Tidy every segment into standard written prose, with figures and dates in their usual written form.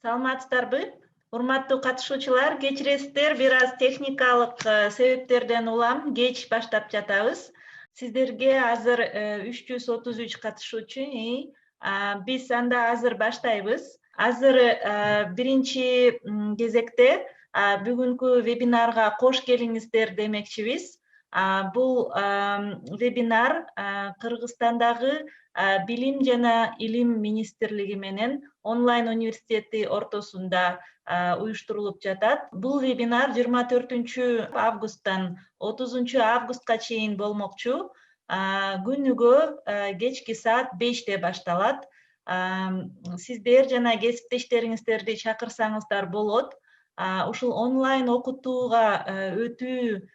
Саламатсыздарбы? Урматтуу катышуучулар, кечиресиздер, бир аз техникалык себептерден улам кеч баштап жатабыз. Сиздерге азыр 333 катышуучу. Биз анда азыр баштайбыз. Азыр биринчи кезекте бүгүнкү вебинарга кош келиңиздер демекчибиз. Бул вебинар Кыргызстандагы Билим жана Илим министрлиги менен онлайн университети ортосунда уюштурулуп жатат. Бул вебинар 24 августтан 30 августка чейин болмокчу. Күнүгө кечки саат 5-те башталат. Сиздер жана кесиптештериңиздерди чакырсаңыздар болот. Ушул онлайн окутууга өтүү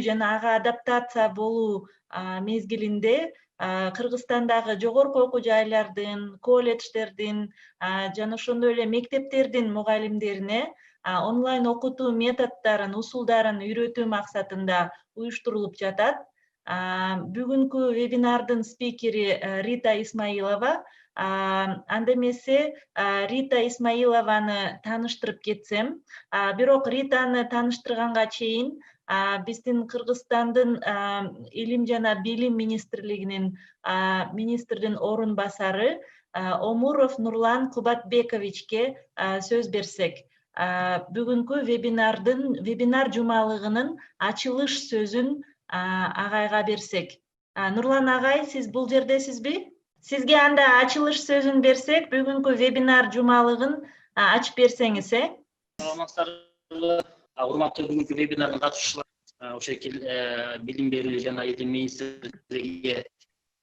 жана ага адаптация болуу мезгилинде Кыргызстандагы жогорку окуу жайлардын, колледждердин жана ошондой эле мектептердин мугалимдерине онлайн окутуу методдорун, усулдарын үйрөтүү максатында уюштурулуп жатат. Бүгүнкү вебинардын спикери Рита Исмаилова. Анда эмесе Рита Исмаилованы тааныштырып кетсем, бирок Ританы тааныштырганга чейин биздин Кыргызстандын Илим жана Билим министрлигинин министрдин орун басары Омуров Нурлан Кубатбековичке сөз берсек. Бүгүнкү вебинар жумалыгынын ачылыш сөзүн агайга берсек. Нурлан агай, сиз бул жердесизби? Сизге анда ачылыш сөзүн берсек, бүгүнкү вебинар жумалыгын ачып берсеңиз, Саламатсыздарбы, урматтуу бүгүнкү вебинардын катышуучулары, ошол Билим берүү жана Илим министрлиги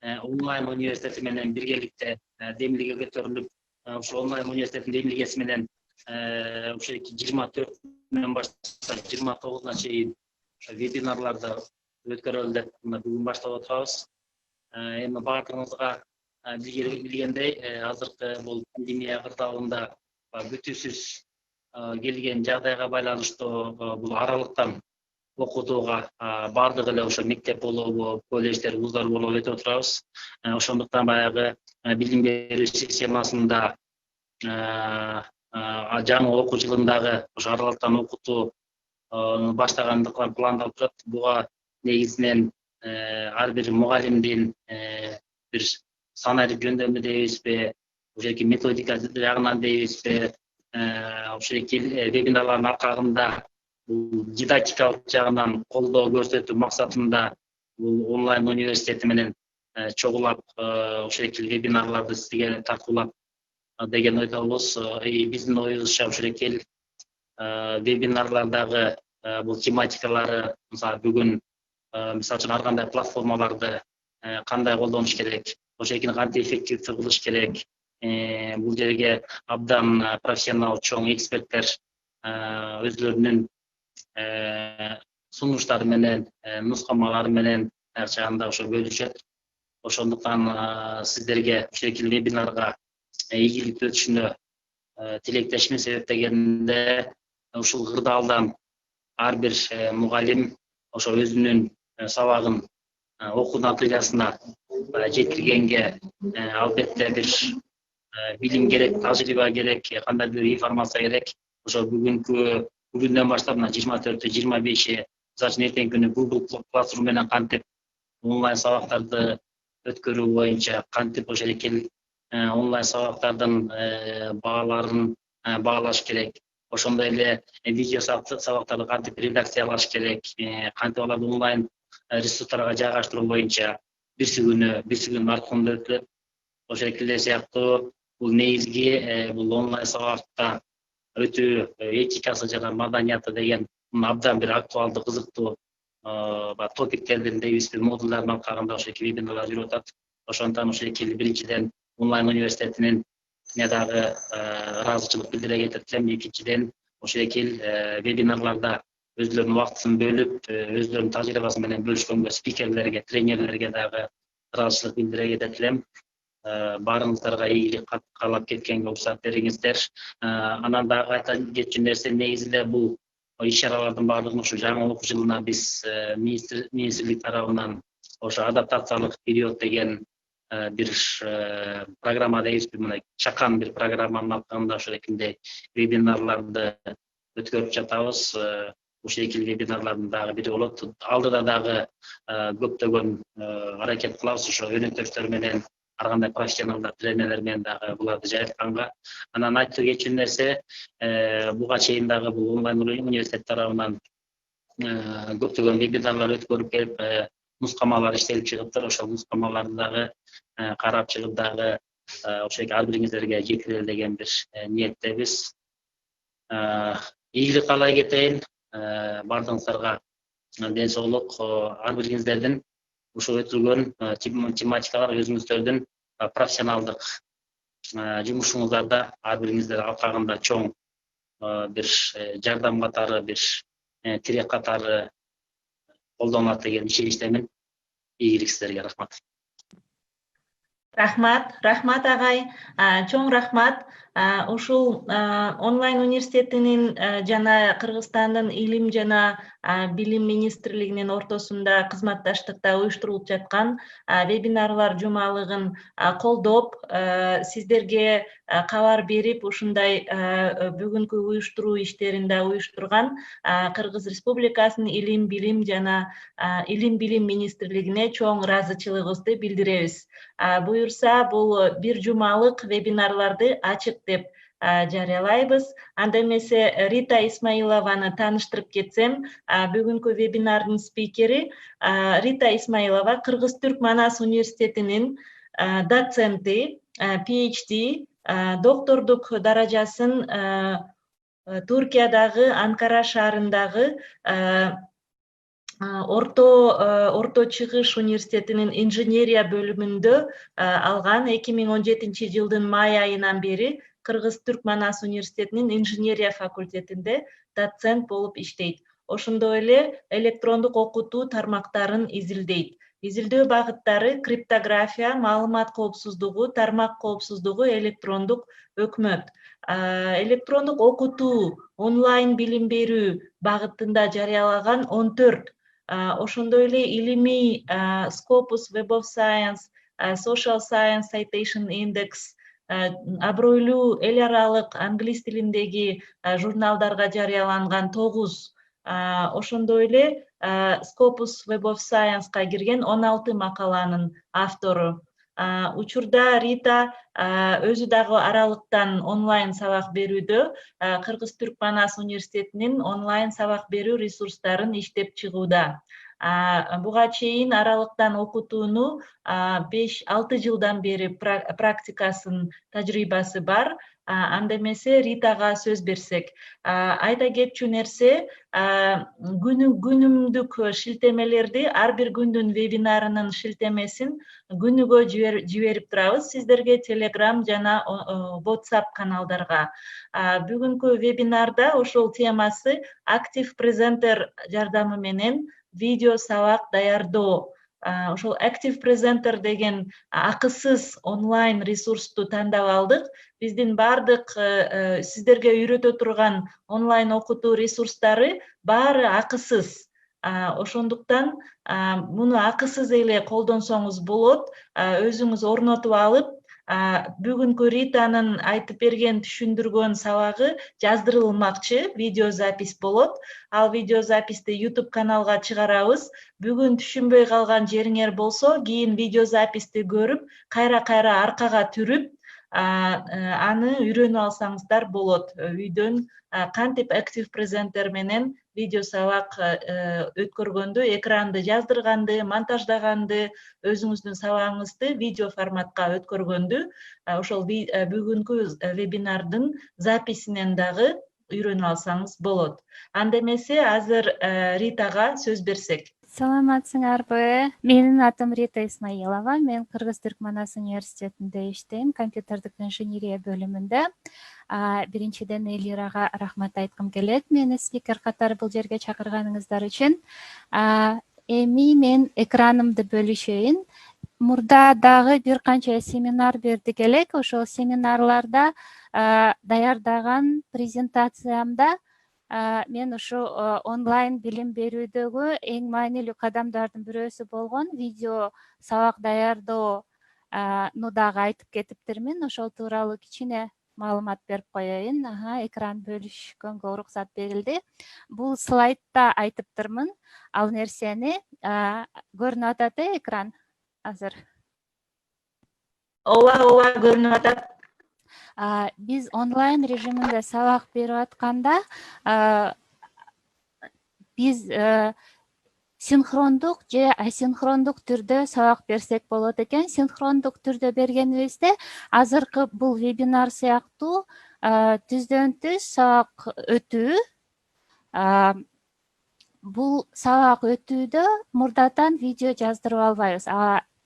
онлайн университети менен биргеликте демилге көтөрүлүп, ошол онлайн университеттин демилгеси менен ошол 24-нөн баштап 29-на чейин вебинарларды өткөрөлү деп бүгүн баштап отурабыз. Эми баардыгыңызга билгендей, азыркы бул пандемия кырдаалында бүтүүсүз келген жагдайга байланыштуу бул аралыктан окутууга баардыгы эле ошо мектеп болобу, колледждер, вуздар болобу өтүп отурабыз. Ошондуктан баягы билим берүү системасында жаңы окуу жылындагы ошо аралыктан окутуу баштагандыктан пландалып турат. Буга негизинен ар бир мугалимдин бир саналык жөндөмү дейбизби, ошол методика жагынан дейбизби, ошол вебинарлардын аркагында дидактикалык жагынан колдоо көрсөтүү максатында бул онлайн университети менен чогулап ошол вебинарларды издеген тартуулап деген ойдобуз. Биздин оюбузча ошол вебинарлардагы бул тематикалары, мисалы бүгүн мисалы үчүн ар кандай платформаларды кандай колдонуш керек, ошол кантип эффективдүү кылыш керек, бул жерге абдан профессионал чоң эксперттер өзлөрүнүн сунуштары менен, нускамалары менен ар жагында ошо бөлүшөт. Ошондуктан сиздерге ошол вебинарга ийгиликтүү өтүшүнө тилектешмин. Себептегенде ушул кырдаалдан ар бир мугалим ошо өзүнүн сабагын окуу натыйжасына жеткиргенге албетте бир билим керек, тажрыйба керек, кандай бир информация керек. Ошо бүгүндөн баштап 24-25 мисалы эртеңки күнү Google Classroom менен кантип онлайн сабактарды өткөрүү боюнча, кантип ошол онлайн сабактардын бааларын баалаш керек, ошондой эле видео сабактарды кантип редакциялаш керек, кантип аларды онлайн ресурстарга жайгаштыруу боюнча бирси күн марафонду өтүлөт. Ошол сыяктуу бул негизги бул онлайн сабакта өтүү этикасы жана маданияты деген абдан бир актуалдуу, кызыктуу топиктердин дейбизби, модулдардын аркагында ошол вебинарлар жүрүп атат. Ошондуктан ошол биринчиден онлайн университетинин дагы ыраазычылык билдире кетем. Экинчиден ошол вебинарларда өзлөрүнүн убактысын бөлүп, өзлөрүнүн тажрыйбасы менен бөлүшкөнгө спикерлерге, тренерлерге дагы ыраазычылык билдире кетем. Баарыңыздарга ийгилик каалап кеткенге уруксат бериңиздер. Анан дагы айта кетчү нерсе, негизи эле бул иш-чаралардын баардыгын ушу жаңы окуу жылына биз министрлик тарабынан ошо адаптациялык период деген бир программа дейбиз, мына чакан бир программаны алганда ошол экинде вебинарларды өткөрүп жатабыз. Ушул экил вебинарлардын дагы бири болот. Алдыда дагы көптөгөн аракет кылабыз ошо өнөктөштөр менен, ар кандай профессионалдар, тренерлер менен дагы буларды жайылтканга. Анан айтып кетчү нерсе, буга чейин дагы бул онлайн университет тарабынан көптөгөн вебинарлар өткөрүп келип, нускамалар иштелип чыгыптыр. Ошол нускамаларды дагы карап чыгып дагы ошо ар бириңиздерге жеткирели деген бир ниеттебиз. Ийгилик каалай кетейин бардыгыңыздарга. Ден соолук, ар бириңиздердин ушул өтүлгөн тематикалар өзүңүздөрдүн профессионалдык жумушуңуздарда ар бириңиздер алкагында чоң бир жардам катары, бир тирек катары колдонулат деген ишеничтемин. Ийгилик сиздерге, рахмат. Рахмат агай, чоң рахмат. Ушул онлайн университетинин жана Кыргызстандын илим жана билим министрлигинин ортосунда кызматташтыкта уюштурулуп жаткан вебинарлар жумалыгын колдоп, сиздерге кабар берип, ушундай бүгүнкү уюштуруу иштерин да уюштурган Кыргыз Республикасынын илим билим министрлигине чоң ыраазычылыгыбызды билдиребиз. Буюрса, бул бир жумалык вебинарларды ачык деп жарыялайбыз. Анда эмесе Рита Исмаилованы тааныштырып кетсем, бүгүнкү вебинардын спикери Рита Исмаилова Кыргыз-Түрк Манас университетинин доценти, PhD, доктордук даражасын Туркиядагы Анкара шаарындагы Орто Чыгыш университетинин инженерия бөлүмүндө алган. 2017 жылдын май айынан бери Кыргыз-Түрк Манас университетинин инженерия факультетинде доцент болуп иштейт. Ошондой эле электрондук окутуу тармактарын изилдейт. Изилдөө багыттары криптография, маалымат коопсуздугу, тармак коопсуздугу, электрондук өкмөт. Электрондук окутуу, онлайн билим берүү багытында жарыялаган 14, ошондой эле илимий Scopus Web of Science, Social Science Citation Index, абройлуу эл аралык англис тилиндеги журналдарга жарыяланган 9, ошондой эле Scopus Web of Science-ка кирген 16 макаланын автору. Учурда Рита өзү дагы аралыктан онлайн сабак берүүдө Кыргыз-Түрк Манас университетинин онлайн сабак берүү ресурстарын иштеп чыгууда. Буга чейин аралыктан окутууну 5-6 жылдан бери практикасын, тажрыйбасы бар. Анда эмесе Ритага сөз берсек, айта кетчү нерсе, күнүмдүк шилтемелерди, ар бир күндүн вебинарынын шилтемесин күнүгө жиберип турабыз сиздерге Telegram жана WhatsApp каналдарга. Бүгүнкү вебинарда ошол темасы Active Presenter жардамы менен видео сабак даярдоо. Ошол Active Presenter деген акысыз онлайн ресурсту тандап алдык. Биздин бардык сиздерге үйрөтө турган онлайн окутуу ресурстары баары акысыз. Ошондуктан муну акысыз эле колдонсоңуз болот. Өзүңүз орнотуп алып, бүгүнкү Ританын айтып берген, түшүндүргөн сабагы жаздырылмакчы, видео запись болот. Ал видео записти YouTube каналга чыгарабыз. Бүгүн түшүнбөй калган жериңер болсо, кийин видео записти көрүп, кайра аркага түрүп, аны үйрөнүп алсаңыздар болот. Үйдөн кантип Active Presenter менен видео сабак өткөргөндү, экранды жаздырганды, монтаждаганды, өзүңүздүн сабагыңызды видео форматка өткөргөндү, ошол бүгүнкү вебинардын записинен дагы үйрөнүп алсаңыз болот. Анда эмесе азыр Ритага сөз берсек. Саламатсыңарбы? Менин атым Рита Исмаилова. Мен Кыргыз-Түрк Манас университетинде иштейм, компьютердик инженерия бөлүмүндө. Биринчиден Элирага рахмат айткым келет, мени спикер катары бул жерге чакырганыңыздар үчүн. Эми мен экранымды бөлүшөйүн. Мурда дагы бир канча семинар бердик элек. Ошол семинарларда даярдаган презентациямда мен ушу онлайн билим берүүдөгү эң маанилүү кадамдардын бирөөсү болгон видео сабак даярдоо дагы айтып кетиптирмин. Ошол тууралуу кичине маалымат берип коеюн. Экран бөлүшкөнгө уруксат берилди. Бул слайдта айтыптырмын. Ал нерсени көрүнүп атат экран азыр. Ооба, көрүнүп атат. Биз онлайн режиминде сабак берип атканда биз синхрондук же асинхрондук түрдө сабак берсек болот экен. Синхрондук түрдө бергенибизде азыркы бул вебинар сыяктуу түздөн түз сабак өтүү. Бул сабак өтүүдө мурдатан видео жаздырып албайбыз.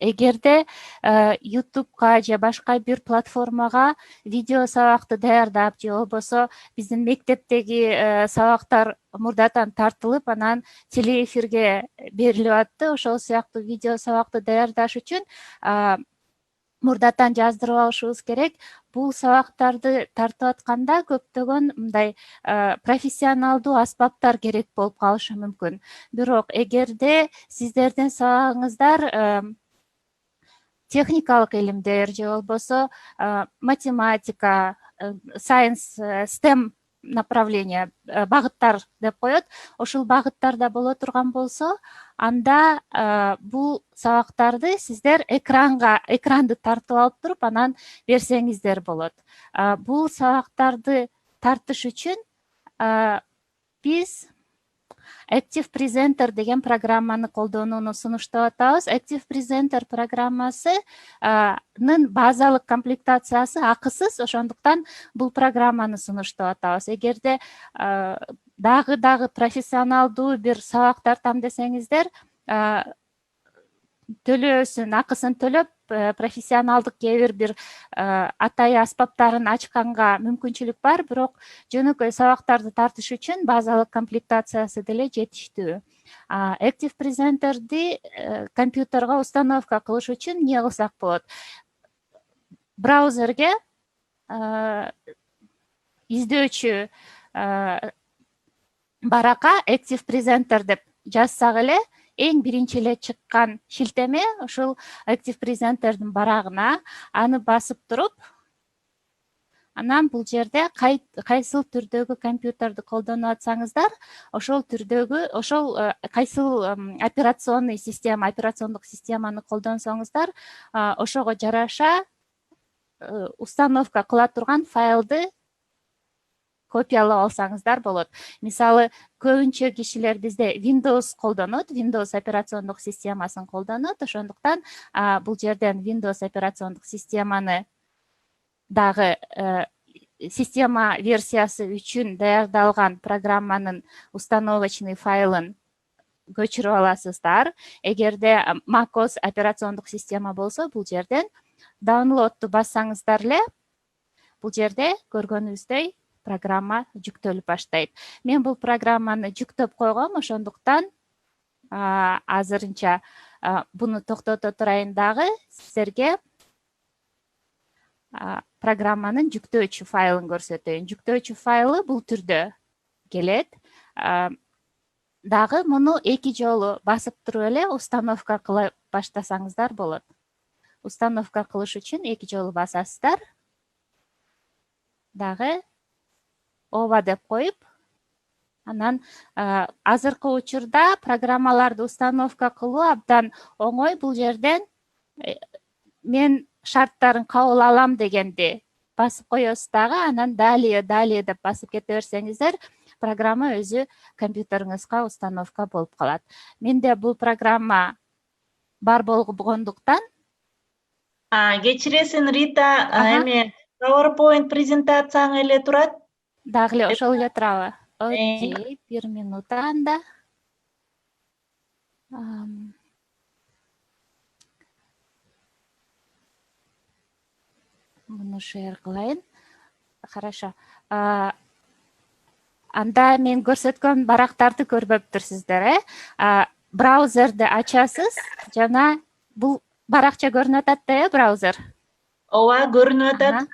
Эгерде YouTube'га же башка бир платформага видео сабакты даярдап, же болбосо биздин мектептеги сабактар мурдатан тартылып, анан телеэфирге берилип атты. Ошол сыяктуу видео сабакты даярдаш үчүн мурдатан жаздырып алышыбыз керек. Бул сабактарды тартып атканда көптөгөн мындай профессионалдуу аспаптар керек болуп калышы мүмкүн. Бирок эгерде сиздердин сабагыңыздар техникалык илимдер же болбосо математика, сайенс, STEM направление, багыттар деп коет. Ошол багыттарда боло турган болсо, анда бул сабактарды сиздер экранды тартып алып туруп, анан берсеңиздер болот. Бул сабактарды тартыш үчүн биз Active Presenter деген программаны колдонууну сунуштап атабыз. Active Presenter программасынын базалык комплектациясы акысыз, ошондуктан бул программаны сунуштап атабыз. Эгерде дагы профессионалдуу бир сабак тартам десеңиздер, төлөөсүн, акысын төлөп, профессионалдык кээ бир атай аспаптарын ачканга мүмкүнчүлүк бар, бирок жөнөкөй сабактарды тартыш үчүн базалык комплектациясы деле жетиштүү. Active Presenter'ди компьютерге установка кылыш үчүн эмне кылсак болот? Браузерге издөөчү баракка Active Presenter деп жазсак эле, эң биринчи эле чыккан шилтеме ушул Active Presenter'дин барагына, аны басып туруп, анан бул жерде кайсыл түрдөгү компьютерди колдонуп атсаңыздар, ошол түрдөгү, ошол кайсыл операциондук системаны колдонсоңуздар, ошого жараша установка кыла турган файлды копиялап алсаңыздар болот. Мисалы, көбүнчө кишилер бизде Windows колдонот, Windows операциондук системасын колдонот. Ошондуктан бул жерден Windows операциондук системаны дагы система версиясы үчүн даярдалган программанын установочный файлын көчүрүп аласыздар. Эгерде macOS операциондук система болсо, бул жерден download'ту бассаңыздар эле, бул жерде көргөнүбүздөй программа жүктөлүп баштайт. Мен бул программаны жүктөп койгом, ошондуктан азырынча буну токтото турайын дагы сиздерге программанын жүктөөчү файлын көрсөтөйүн. Жүктөөчү файлы бул түрдө келет. Дагы муну 2 жолу басып туруп эле установка кыла баштасаңыздар болот. Установка кылыш үчүн 2 жолу басасыздар. Дагы ооба деп коюп, анан азыркы учурда программаларды установка кылуу абдан оңой. Бул жерден мен шарттарын кабыл алам дегенди басып коесуз дагы, анан далее деп басып кете берсеңиздер, программа өзү компьютериңизге установка болуп калат. Менде бул программа бар болгондуктан. Кечиресиң, Рита, эме PowerPoint презентацияң эле турат. Дагы эле ошол эле турабы? Окей, 1 минут анда. Муну шер кылайын. Хорошо. Анда мен көрсөткөн барактарды көрбөптүрсүздөр, браузерди ачасыз, жана бул баракча көрүнүп атат браузер. Ооба, көрүнүп атат.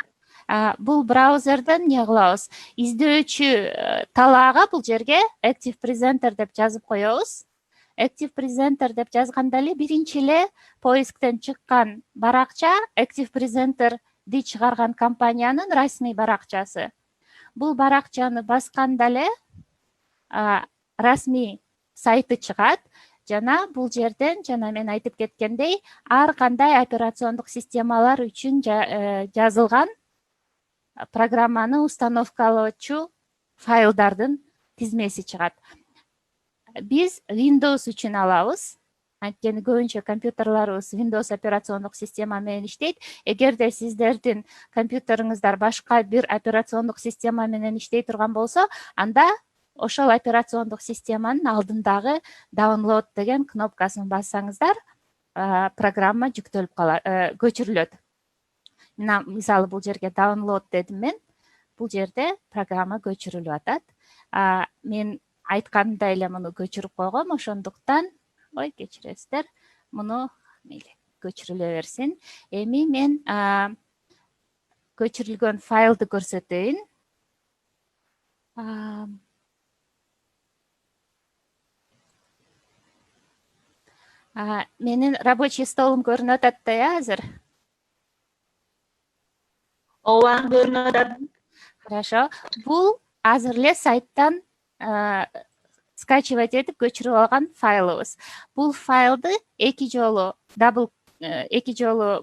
Бул браузерден эмне кылабыз? Издөөчү талаага бул жерге Active Presenter деп жазып коебуз. Active Presenter деп жазганда эле биринчи эле поисктен чыккан баракча Active Presenter'ди чыгарган компаниянын расмий баракчасы. Бул баракчаны басканда эле расмий сайты чыгат жана бул жерден жана мен айтып кеткендей ар кандай операциондук системалар үчүн жазылган программаны установкалоочу файлдардын тизмеси чыгат. Биз Windows үчүн алабыз. Анткени көбүнчө компьютерларыбыз Windows операциондук система менен иштейт. Эгерде сиздердин компьютериңиздар башка бир операциондук система менен иштей турган болсо, анда ошол операциондук системанын алдындагы download деген кнопкасын бассаңыздар, программа жүктөлүп калат, көчүрүлөт. Мисалы бул жерге download дедим мен. Бул жерде программа көчүрүлүп атат. Мен айткандай эле муну көчүрүп койгом, ошондуктан кечиресиздер. Муну мейли көчүрүлө берсин. Эми мен көчүрүлгөн файлды көрсөтөйүн. Менин рабочий столум көрүнүп атат да азыр. Ооба, көрүнүп атат. Хорошо. Бул азыр эле сайттан скачивать этип көчүрүп алган файлыбыз. Бул файлды эки жолу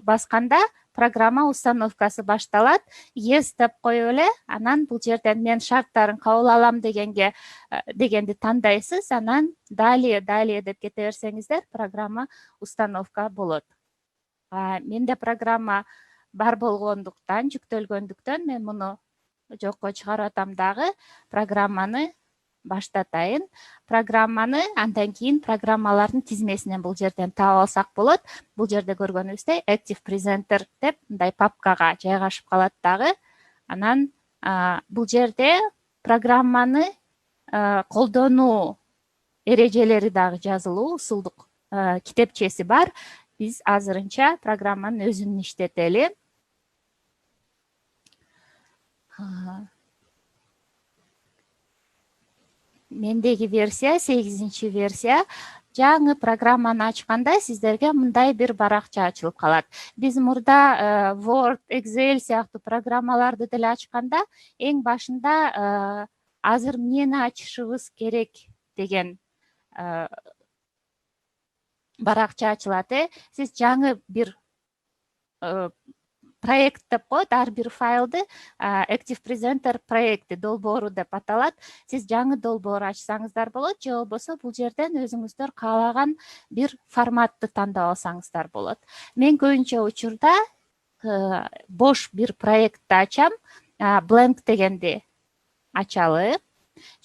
басканда программа установкасы башталат. Yes деп коюп эле, анан бул жерден мен шарттарын кабыл алам дегенди тандайсыз, анан далее деп кете берсеңиздер, программа установка болот. Менде программа бар болгондуктан, жүктөлгөндүктөн мен муну жокко чыгарып атам дагы, программаны баштатайын. Программаны андан кийин программалардын тизмесинен бул жерден таап алсак болот. Бул жерде көргөнүбүздөй Active Presenter деп мындай папкага жайгашып калат дагы. Анан бул жерде программаны колдонуу эрежелери дагы жазылуу, усулдук китепчеси бар. Биз азырынча программанын өзүн иштетели. Мендеги версия 8-чи версия. Жаңы программаны ачканда сиздерге мындай бир баракча ачылып калат. Биз мурда Word, Excel сыяктуу программаларды деле ачканда эң башында азыр эмнени ачышыбыз керек деген баракча ачылат. Сиз жаңы бир проект деп коет, ар бир файлды Active Presenter проекти долбоору деп аталат. Сиз жаңы долбоор ачсаңыздар болот, же болбосо бул жерден өзүңүздөр каалаган бир форматты тандап алсаңыздар болот. Мен көбүнчө учурда бош бир проектти ачам, blank дегенди ачалы.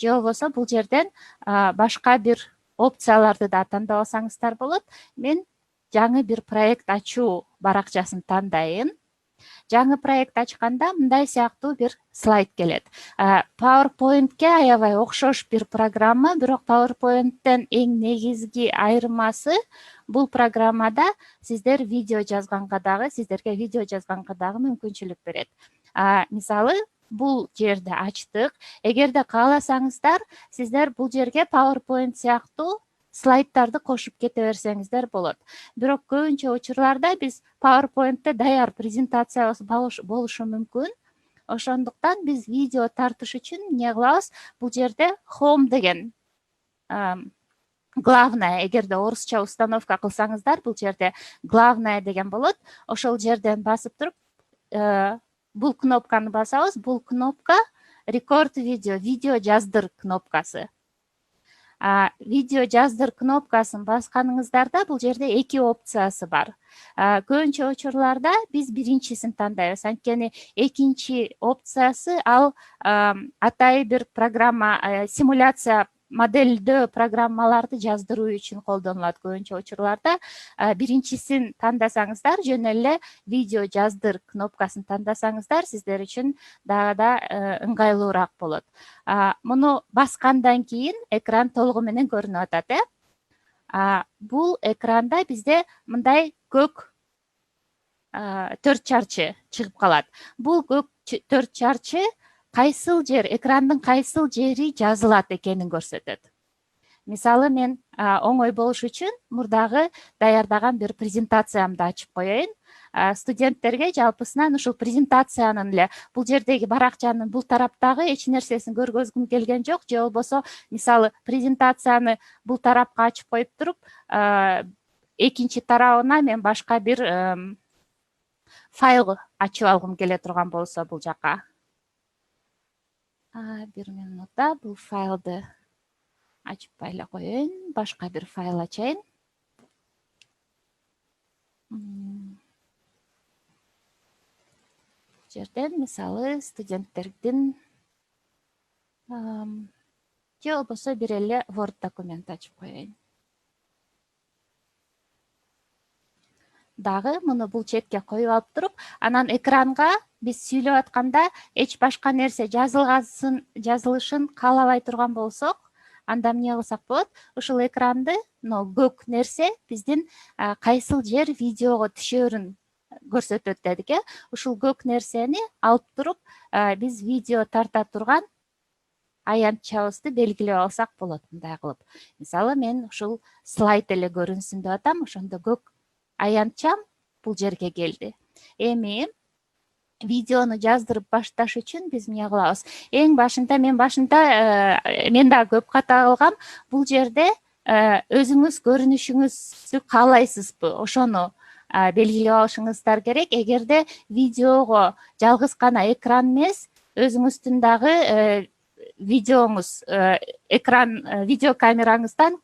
Же болбосо бул жерден башка бир опцияларды да тандап алсаңыздар болот. Мен жаңы бир проект ачуу баракчасын тандайын. Жаңы проект ачканда мындай сыяктуу бир слайд келет. PowerPoint'ке аябай окшош бир программа, бирок PowerPoint'тен эң негизги айырмасы бул программада сиздерге видео жазганга дагы мүмкүнчүлүк берет. Мисалы, бул жерде ачтык. Эгерде кааласаңыздар, сиздер бул жерге PowerPoint сыяктуу слайдтарды кошуп кете берсеңиздер болот. Бирок көбүнчө учурларда биз PowerPoint'те даяр презентациябыз болушу мүмкүн. Ошондуктан биз видео тартыш үчүн эмне кылабыз? Бул жерде Home деген главная, эгерде орусча установка кылсаңыздар, бул жерде главная деген болот. Ошол жерден басып туруп, бул кнопканы басабыз. Бул кнопка Record Video, видео жаздыр кнопкасы. Видео жаздыр кнопкасын басканыңыздарда бул жерде эки опциясы бар. Көбүнчө учурларда биз биринчисин тандайбыз. Анткени экинчи опциясы ал атайы бир программа, симуляция модельдөө программаларды жаздыруу үчүн колдонулат. Көбүнчө учурларда биринчисин тандасаңыздар, жөн эле видео жаздыр кнопкасын тандасаңыздар, сиздер үчүн дагы да ыңгайлуураак болот. Муну баскандан кийин экран толугу менен көрүнүп атат. Бул экранда бизде мындай көк төрт чарчы чыгып калат. Бул көк төрт чарчы кайсыл жер, экрандын кайсыл жери жазылат экенин көрсөтөт. Мисалы мен оңой болуш үчүн мурдагы даярдаган бир презентациямды ачып коеюн. Студенттерге жалпысынан ушул презентациянын эле бул жердеги баракчанын бул тараптагы эч нерсесин көргөзгүм келген жок, же болбосо мисалы презентацияны бул тарапка ачып коюп туруп экинчи тарабына мен башка бир файл ачып алгым келе турган болсо бул жака. Бир минутта бул файлды ачпай эле коеюн, башка бир файл ачайын. Жерден мисалы студенттердин же болбосо бир эле Word документ ачып коеюн. Дагы муну бул четке коюп алып туруп, анан экранга биз сүйлөп атканда эч башка нерсе жазылышын каалабай турган болсок, анда эмне кылсак болот? Ушул экранды, көк нерсе биздин кайсыл жер видеого түшөрүн көрсөтөт дедик, Ушул көк нерсени алып туруп, биз видео тарта турган аянтчабызды белгилеп алсак болот мындай кылып. Мисалы мен ушул слайд эле көрүнсүн деп атам, ошондо көк аянтчам бул жерге келди. Эми видеону жаздырып башташ үчүн биз эмне кылабыз? Эң башында мен да көп ката кылгам, бул жерде өзүңүз көрүнүшүңүздү каалайсызбы? Ошону белгилеп алышыңыздар керек. Эгерде видеого жалгыз гана экран эмес, өзүңүздүн дагы видеоңуз, видео камераңыздан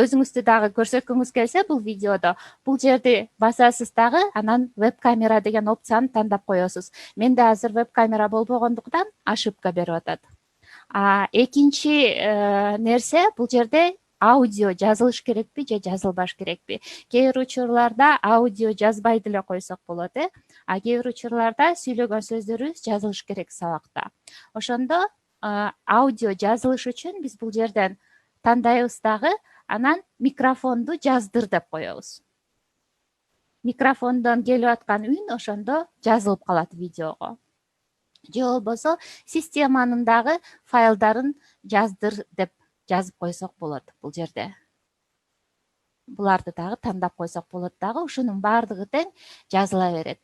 өзүңүздү дагы көрсөткүңүз келсе бул видеодо, бул жерди басасыз дагы, анан веб-камера деген опцияны тандап коесуз. Менде азыр веб-камера болбогондуктан ошибка берип атат. Экинчи нерсе, бул жерде аудио жазылыш керекпи же жазылбаш керекпи? Кээ бир учурларда аудио жазбай деле койсок болот, а кээ бир учурларда сүйлөгөн сөздөрүбүз жазылыш керек сабакта. Ошондо аудио жазылыш үчүн биз бул жерден тандайбыз дагы, анан микрофонду жаздыр деп коебуз. Микрофондон келип аткан үн ошондо жазылып калат видеого. Же болбосо системанын дагы файлдарын жаздыр деп жазып койсок болот бул жерде. Буларды дагы тандап койсок болот дагы, ушунун баардыгы тең жазыла берет.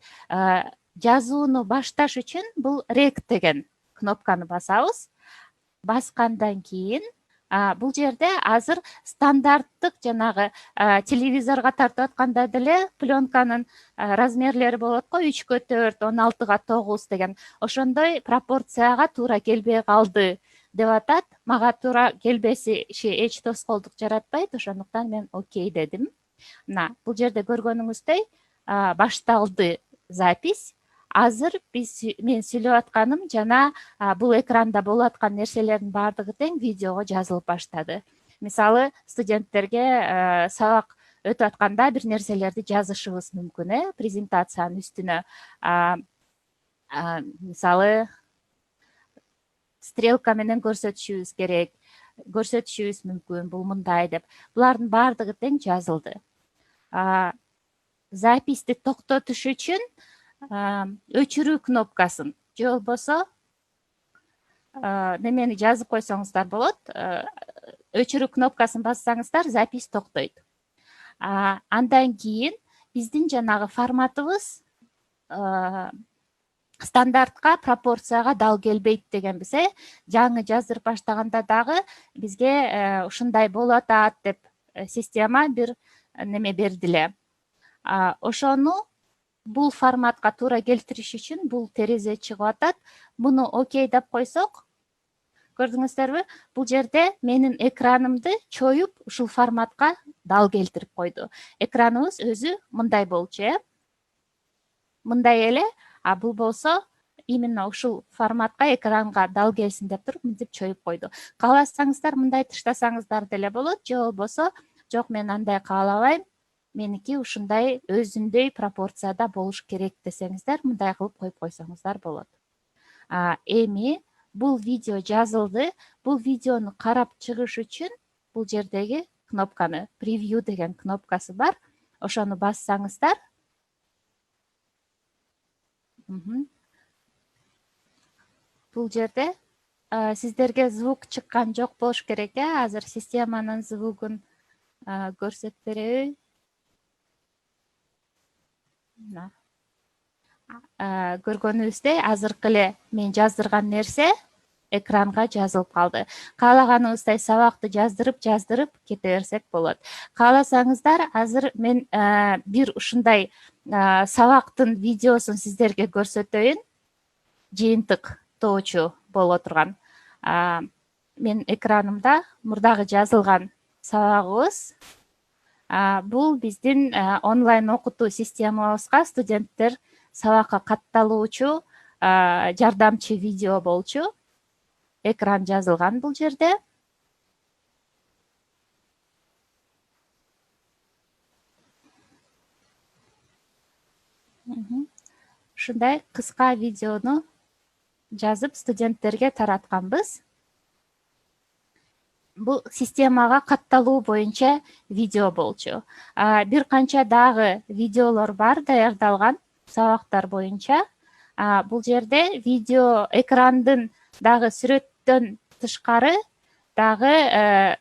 Жазууну башташ үчүн бул рек деген кнопканы басабыз. Баскандан кийин бул жерде азыр стандарттык жанагы телевизорго тартып атканда деле пленканын размерлери болот го, 3/4, 16/9 деген. Ошондой пропорцияга туура келбей калды деп атат. Мага туура келбеси эч тоскоолдук жаратпайт, ошондуктан мен окей дедим. Бул жерде көргөнүңүздөй башталды запись. Азыр мен сүйлөп атканым жана бул экранда болуп аткан нерселердин баардыгы тең видеого жазылып баштады. Мисалы, студенттерге сабак өтүп атканда бир нерселерди жазышыбыз мүмкүн, презентациянын үстүнө. Мисалы, стрелка менен көрсөтүшүбүз керек, көрсөтүшүбүз мүмкүн, бул мындай деп. Булардын баардыгы тең жазылды. Записти токтотуш үчүн өчүрүү кнопкасын же болбосо немени жазып койсоңуздар болот. Өчүрүү кнопкасын бассаңыздар, запись токтойт. Андан кийин биздин жанагы форматыбыз стандартка, пропорцияга дал келбейт дегенбиз. Жаңы жаздырып баштаганда дагы бизге ушундай болуп атат деп система бир неме берди эле. Ошону бул форматка туура келтириш үчүн бул терезе чыгып атат. Муну окей деп койсок, көрдүңүздөрбү? Бул жерде менин экранымды чоюп, ушул форматка дал келтирип койду. Экраныбыз өзү мындай болчу, мындай эле. Бул болсо именно ушул форматка, экранга дал келсин деп туруп мынтип чоюп койду. Кааласаңыздар мындай таштасаңыздар деле болот, же болбосо жок, мен андай каалабайм, меники ушундай өзүндөй пропорцияда болуш керек десеңиздер, мындай кылып коюп койсоңуздар болот. Эми бул видео жазылды. Бул видеону карап чыгыш үчүн бул жердеги кнопканы, превью деген кнопкасы бар. Ошону бассаңыздар, бул жерде сиздерге звук чыккан жок болуш керек, азыр системанын звугун көрсөтүп береби? Көргөнүбүздөй азыркы эле мен жаздырган нерсе экранга жазылып калды. Каалаганыбыздай сабакты жаздырып кете берсек болот. Кааласаңыздар, азыр мен бир ушундай сабактын видеосун сиздерге көрсөтөйүн. Жыйынтыктоочу боло турган. Мен экранымда мурдагы жазылган сабагыбыз. Бул биздин онлайн окутуу системабызга студенттер сабакка катталуучу жардамчы видео болчу. Экран жазылган бул жерде. Ушундай кыска видеону жазып студенттерге таратканбыз. Бул системага катталуу боюнча видео болчу. Бир канча дагы видеолор бар даярдалган сабактар боюнча. Бул жерде видео экрандын дагы сүрөттөн тышкары дагы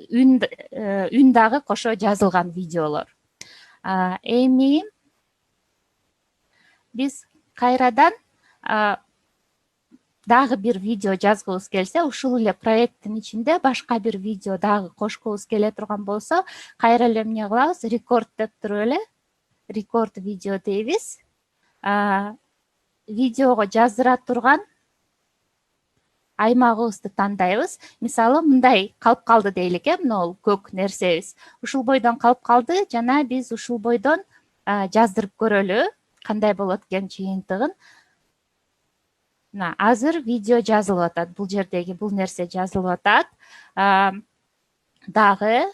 үн дагы кошо жазылган видеолор. Эми биз кайрадан дагы бир видео жазгыбыз келсе, ушул эле проекттин ичинде башка бир видео дагы кошкубуз келе турган болсо, кайра эле эмне кылабыз? Рекорд деп туруп эле, рекорд видео дейбиз. Видеого жаздыра турган аймагыбызды тандайбыз. Мисалы, мындай калып калды дейлик, мына көк нерсебиз. Ушул бойдон калып калды, жана биз ушул бойдон жаздырып көрөлү, кандай болот экен жыйынтыгын. Азыр видео жазылып атат. Бул жердеги бул нерсе жазылып атат. Дагы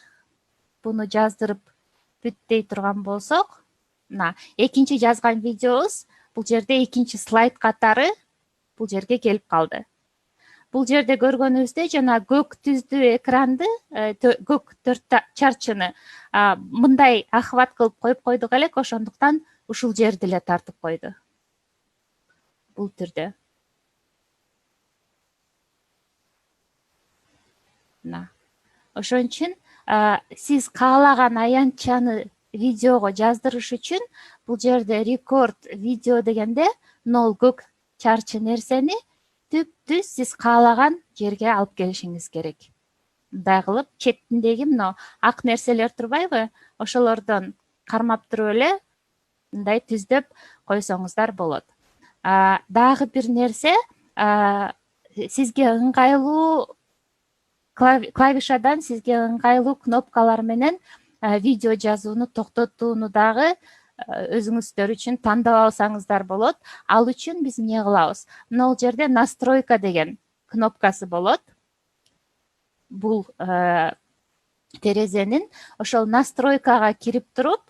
буну жаздырып бүттөй турган болсок, экинчи жазган видеобуз бул жерде экинчи слайд катары бул жерге келип калды. Бул жерде көргөнүбүздөй жана көк түздүү экранды, көк төрт чарчыны мындай ахват кылып коюп койдук элек, ошондуктан ушул жерди эле тартып койду. Бул түрдө. Ошон үчүн сиз каалаган аянтчаны видеого жаздырыш үчүн бул жерде рекорд видео дегенде нол көк чарчы нерсени түп-түз сиз каалаган жерге алып келишиңиз керек. Мындай кылып четтиндеги мына ак нерселер турбайбы? Ошолордон кармап туруп эле мындай түздөп койсоңуздар болот. Дагы бир нерсе, сизге ыңгайлуу клавишадан сизге ыңгайлуу кнопкалар менен видео жазууну токтотууну дагы өзүңүздөр үчүн тандап алсаңыздар болот. Ал үчүн биз эмне кылабыз? Мына жерде настройка деген кнопкасы болот. Бул терезенин ошол настройкага кирип туруп,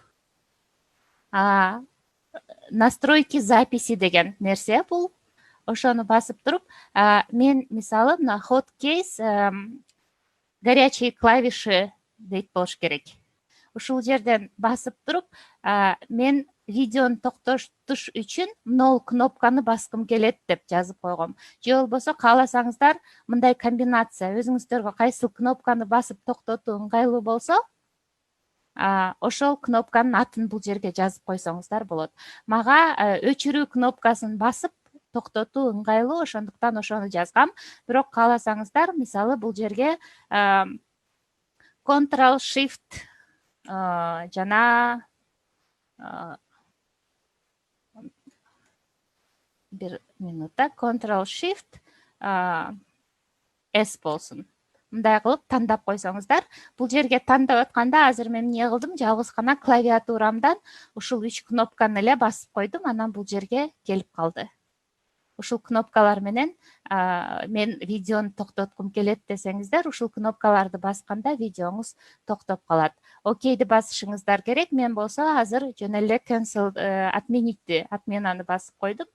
настройки записи деген нерсе бул. Ошону басып туруп, мен мисалы мына hot case горячие клавиши дейт болуш керек. Ушул жерден басып туруп, мен видеону токтотуш үчүн мына кнопканы баскым келет деп жазып койгом. Же болбосо кааласаңыздар мындай комбинация, өзүңүздөргө кайсыл кнопканы басып токтотуу ыңгайлуу болсо, ошол кнопканын атын бул жерге жазып койсоңуздар болот. Мага өчүрүү кнопкасын басып токтотуу ыңгайлуу, ошондуктан ошону жазгам. Бирок кааласаңыздар, мисалы бул жерге Ctrl Shift жана бир минутта Ctrl Shift S болсун. Мындай кылып тандап койсоңуздар, бул жерге тандап атканда азыр мен эмне кылдым? Жалгыз гана клавиатурамдан ушул 3 кнопканы эле басып койдум, анан бул жерге келип калды. Ушул кнопкалар менен мен видеону токтоткум келет десеңиздер, ушул кнопкаларды басканда видеоңуз токтоп калат. Окейди басышыңыздар керек. Мен болсо азыр жөн эле cancel отменаны басып койдум.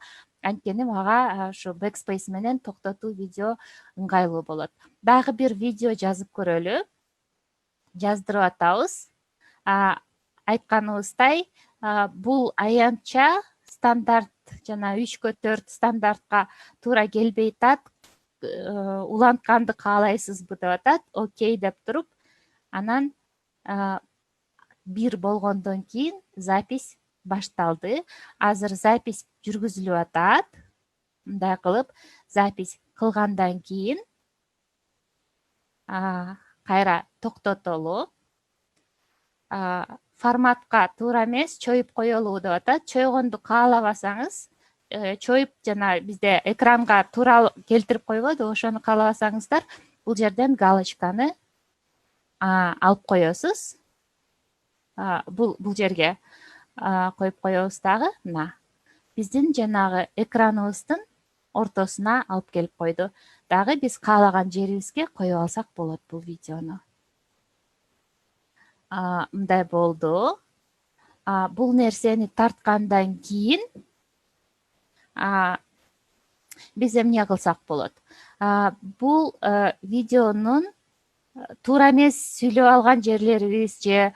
Анткени мага ушу backspace менен токтотуу видео ыңгайлуу болот. Дагы бир видео жазып көрөлү. Жаздырып атабыз. Айтканыбыздай, бул аянтча стандарт жана 3/4 стандартка туура келбей атат. улантканды каалайсызбы деп атат. Окей деп туруп, анан бир болгондон кийин запись башталды. Азыр запись жүргүзүлүп атат. Мындай кылып запись кылгандан кийин кайра токтотолу. Форматка туура эмес, чоюп коелу деп атат. Чойгонду каалабасаңыз, чоюп жана бизде экранга туура келтирип койбойду, ошону каалабасаңыздар, бул жерден галочканы алып коесуз. Бул жерге коюп коебуз дагы. Мына биздин жанагы экраныбыздын ортосуна алып келип койду. Дагы биз каалаган жерибизге коюп алсак болот бул видеону. Мындай болду. Бул нерсени тарткандан кийин биз эмне кылсак болот? Бул видеонун туура эмес сүйлөп алган жерлерибиз же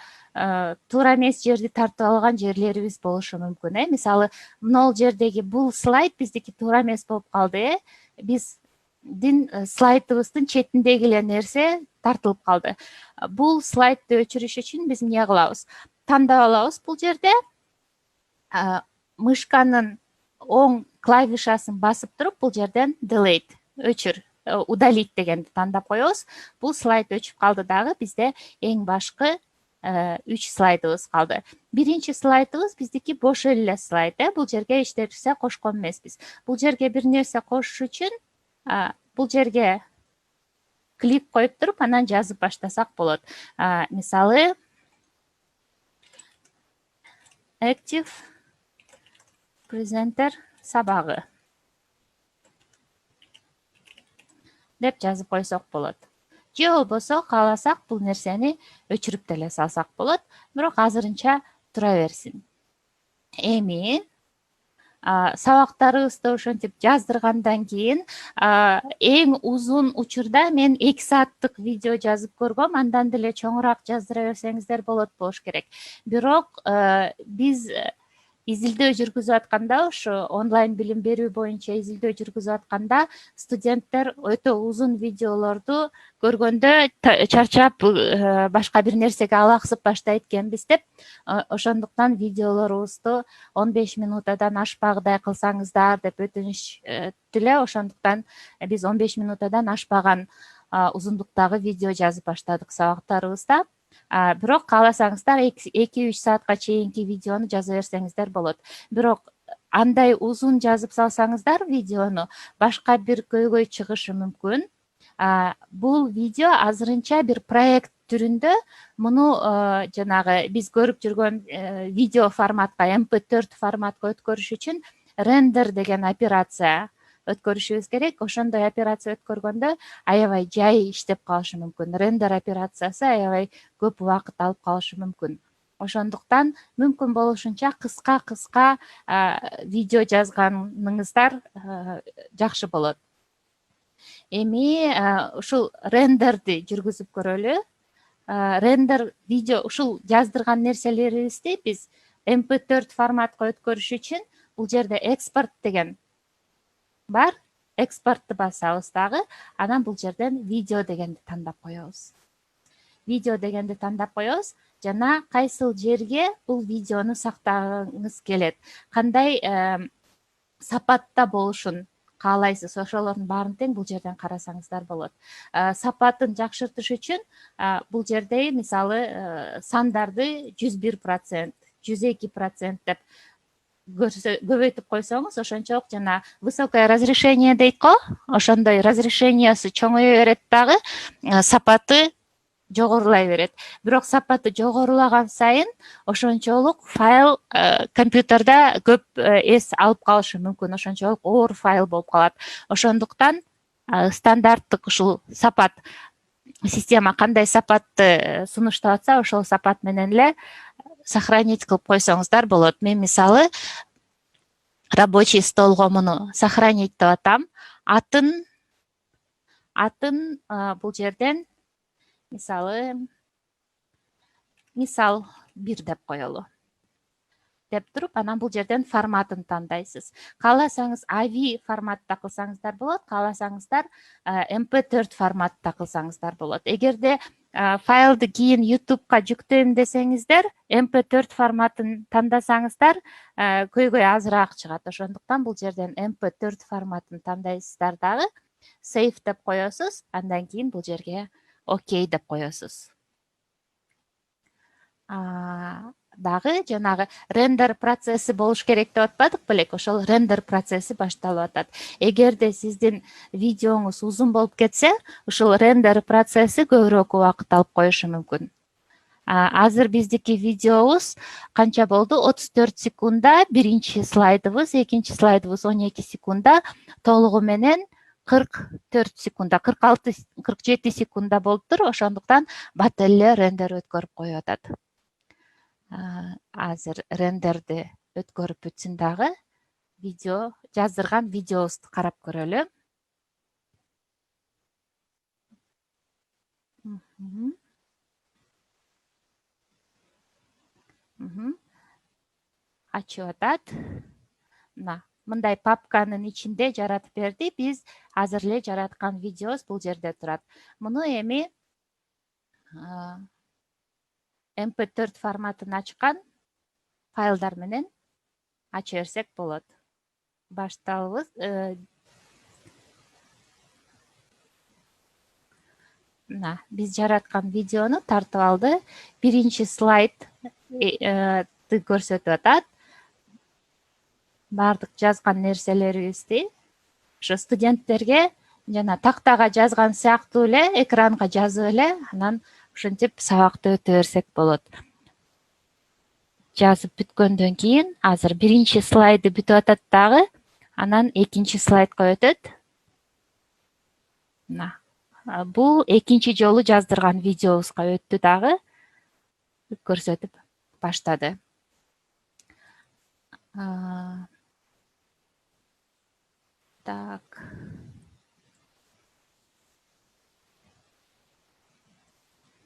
туура эмес жерди тартып алган жерлерибиз болушу мүмкүн. Мисалы, могул жердеги бул слайд биздики туура эмес болуп калды. Биздин слайдыбыздын четиндеги эле нерсе тартылып калды. Бул слайдды өчүрүш үчүн биз эмне кылабыз? Тандап алабыз бул жерде. Мышканын оң клавишасын басып туруп, бул жерден delete, өчүр, удалить дегенди тандап коебуз. Бул слайд өчүп калды дагы. Бизде эң башкы 3 слайдыбыз калды. Биринчи слайдыбыз биздики бош эле слайд. Бул жерге эч нерсе кошкон эмеспиз. Бул жерге бир нерсе кошуш үчүн бул жерге клик коюп туруп, анан жазып баштасак болот. Мисалы, Active Presenter сабагы деп жазып койсок болот. Же болбосо кааласак бул нерсени өчүрүп деле салсак болот. Бирок азырынча тура берсин. Эми сабактарыбызды ошентип жаздыргандан кийин эң узун учурда мен 2 сааттык видео жазып көргөм. Андан деле чоңураак жаздыра берсеңиздер болот болуш керек. Бирок биз изилдөө жүргүзүп атканда, ушу онлайн билим берүү боюнча изилдөө жүргүзүп атканда, студенттер өтө узун видеолорду көргөндө чарчап башка бир нерсеге алаксып баштайт экенбиз деп, ошондуктан видеолорубузду 15 минутадан ашпагыдай кылсаңыздар деп өтүнүч эле. Ошондуктан биз 15 минутадан ашпаган узундуктагы видео жазып баштадык сабактарыбызда. Бирок кааласаңыздар 2-3 саатка чейинки видеону жаза берсеңиздер болот. Бирок андай узун жазып салсаңыздар видеону, башка бир көйгөй чыгышы мүмкүн. Бул видео азырынча бир проект түрүндө, муну жанагы биз көрүп жүргөн видео форматка, MP4 форматка өткөрүш үчүн рендер деген операция өткөрүшүбүз керек. Ошондой операция өткөргөндө аябай жай иштеп калышы мүмкүн. Рендер операциясы аябай көп убакыт алып калышы мүмкүн. Ошондуктан мүмкүн болушунча кыска видео жазганыңыздар жакшы болот. Эми ушул рендерди жүргүзүп көрөлү. Рендер видео ушул жаздырган нерселерибизди биз MP4 форматка өткөрүш үчүн бул жерде экспорт деген бар. Экспортты басабыз дагы. Анан бул жерден видео дегенди тандап коебуз. Видео дегенди тандап коебуз. Жана кайсыл жерге бул видеону сактагыңыз келет, кандай сапатта болушун каалайсыз, ошолордун баарын тең бул жерден карасаңыздар болот. Сапатын жакшыртыш үчүн бул жерде мисалы сандарды 101%, 102% деп көбөйтүп койсоңуз, ошончолук жана высокое разрешение дейт го, ошондой разрешениясы чоңое берет дагы, сапаты жогорулай берет. Бирок сапаты жогорулаган сайын ошончолук файл компьютерде көп эс алып калышы мүмкүн, ошончолук оор файл болуп калат. Ошондуктан стандарттык ушул сапат система кандай сапатты сунуштап атса, ошол сапат менен эле сохранить кылып койсоңуздар болот. Мен мисалы рабочий столго муну сохранить деп атам. Атын бул жерден мисал 1 деп коелу. деп туруп, анан бул жерден форматын тандайсыз. Кааласаңыз AVI форматта кылсаңыздар болот, кааласаңыздар MP4 форматта кылсаңыздар болот. Эгерде файлды кийин YouTube'га жүктөйм десеңиздер, MP4 форматын тандасаңыздар, көйгөй азыраак чыгат. Ошондуктан бул жерден MP4 форматын тандайсыздар дагы, save деп коесуз, андан кийин бул жерге окей деп коесуз. Дагы жанагы рендер процесси болуш керек деп атпадык белек, ошол рендер процесси башталып атат. Эгерде сиздин видеоңуз узун болуп кетсе, ушул рендер процесси көбүрөөк убакыт алып коюшу мүмкүн. Азыр биздики видеобуз канча болду? 34 секундда биринчи слайдыбыз, экинчи слайдыбыз 12 секундда, толугу менен 44 секундда, 46-47 секундда болуптур. Ошондуктан бат эле рендер өткөрүп коюп атат. Азыр рендерди өткөрүп бүтсүн дагы, видео жаздырган видеобузду карап көрөлү. Ачып атат. Мындай папканын ичинде жаратып берди. Биз азыр эле жараткан видеобуз бул жерде турат. Муну эми MP4 форматын ачкан файлдар менен ача берсек болот. Башталабыз. Биз жараткан видеону тартып алды. Биринчи слайдты көрсөтүп атат. Бардык жазган нерселерибизди ошо студенттерге жана тактага жазган сыяктуу эле экранга жазып эле, анан ушинтип сабакты өтө берсек болот. Жазып бүткөндөн кийин азыр биринчи слайды бүтүп атат дагы, анан экинчи слайдка өтөт. Бул экинчи жолу жаздырган видеобузга өттү дагы, көрсөтүп баштады. Так.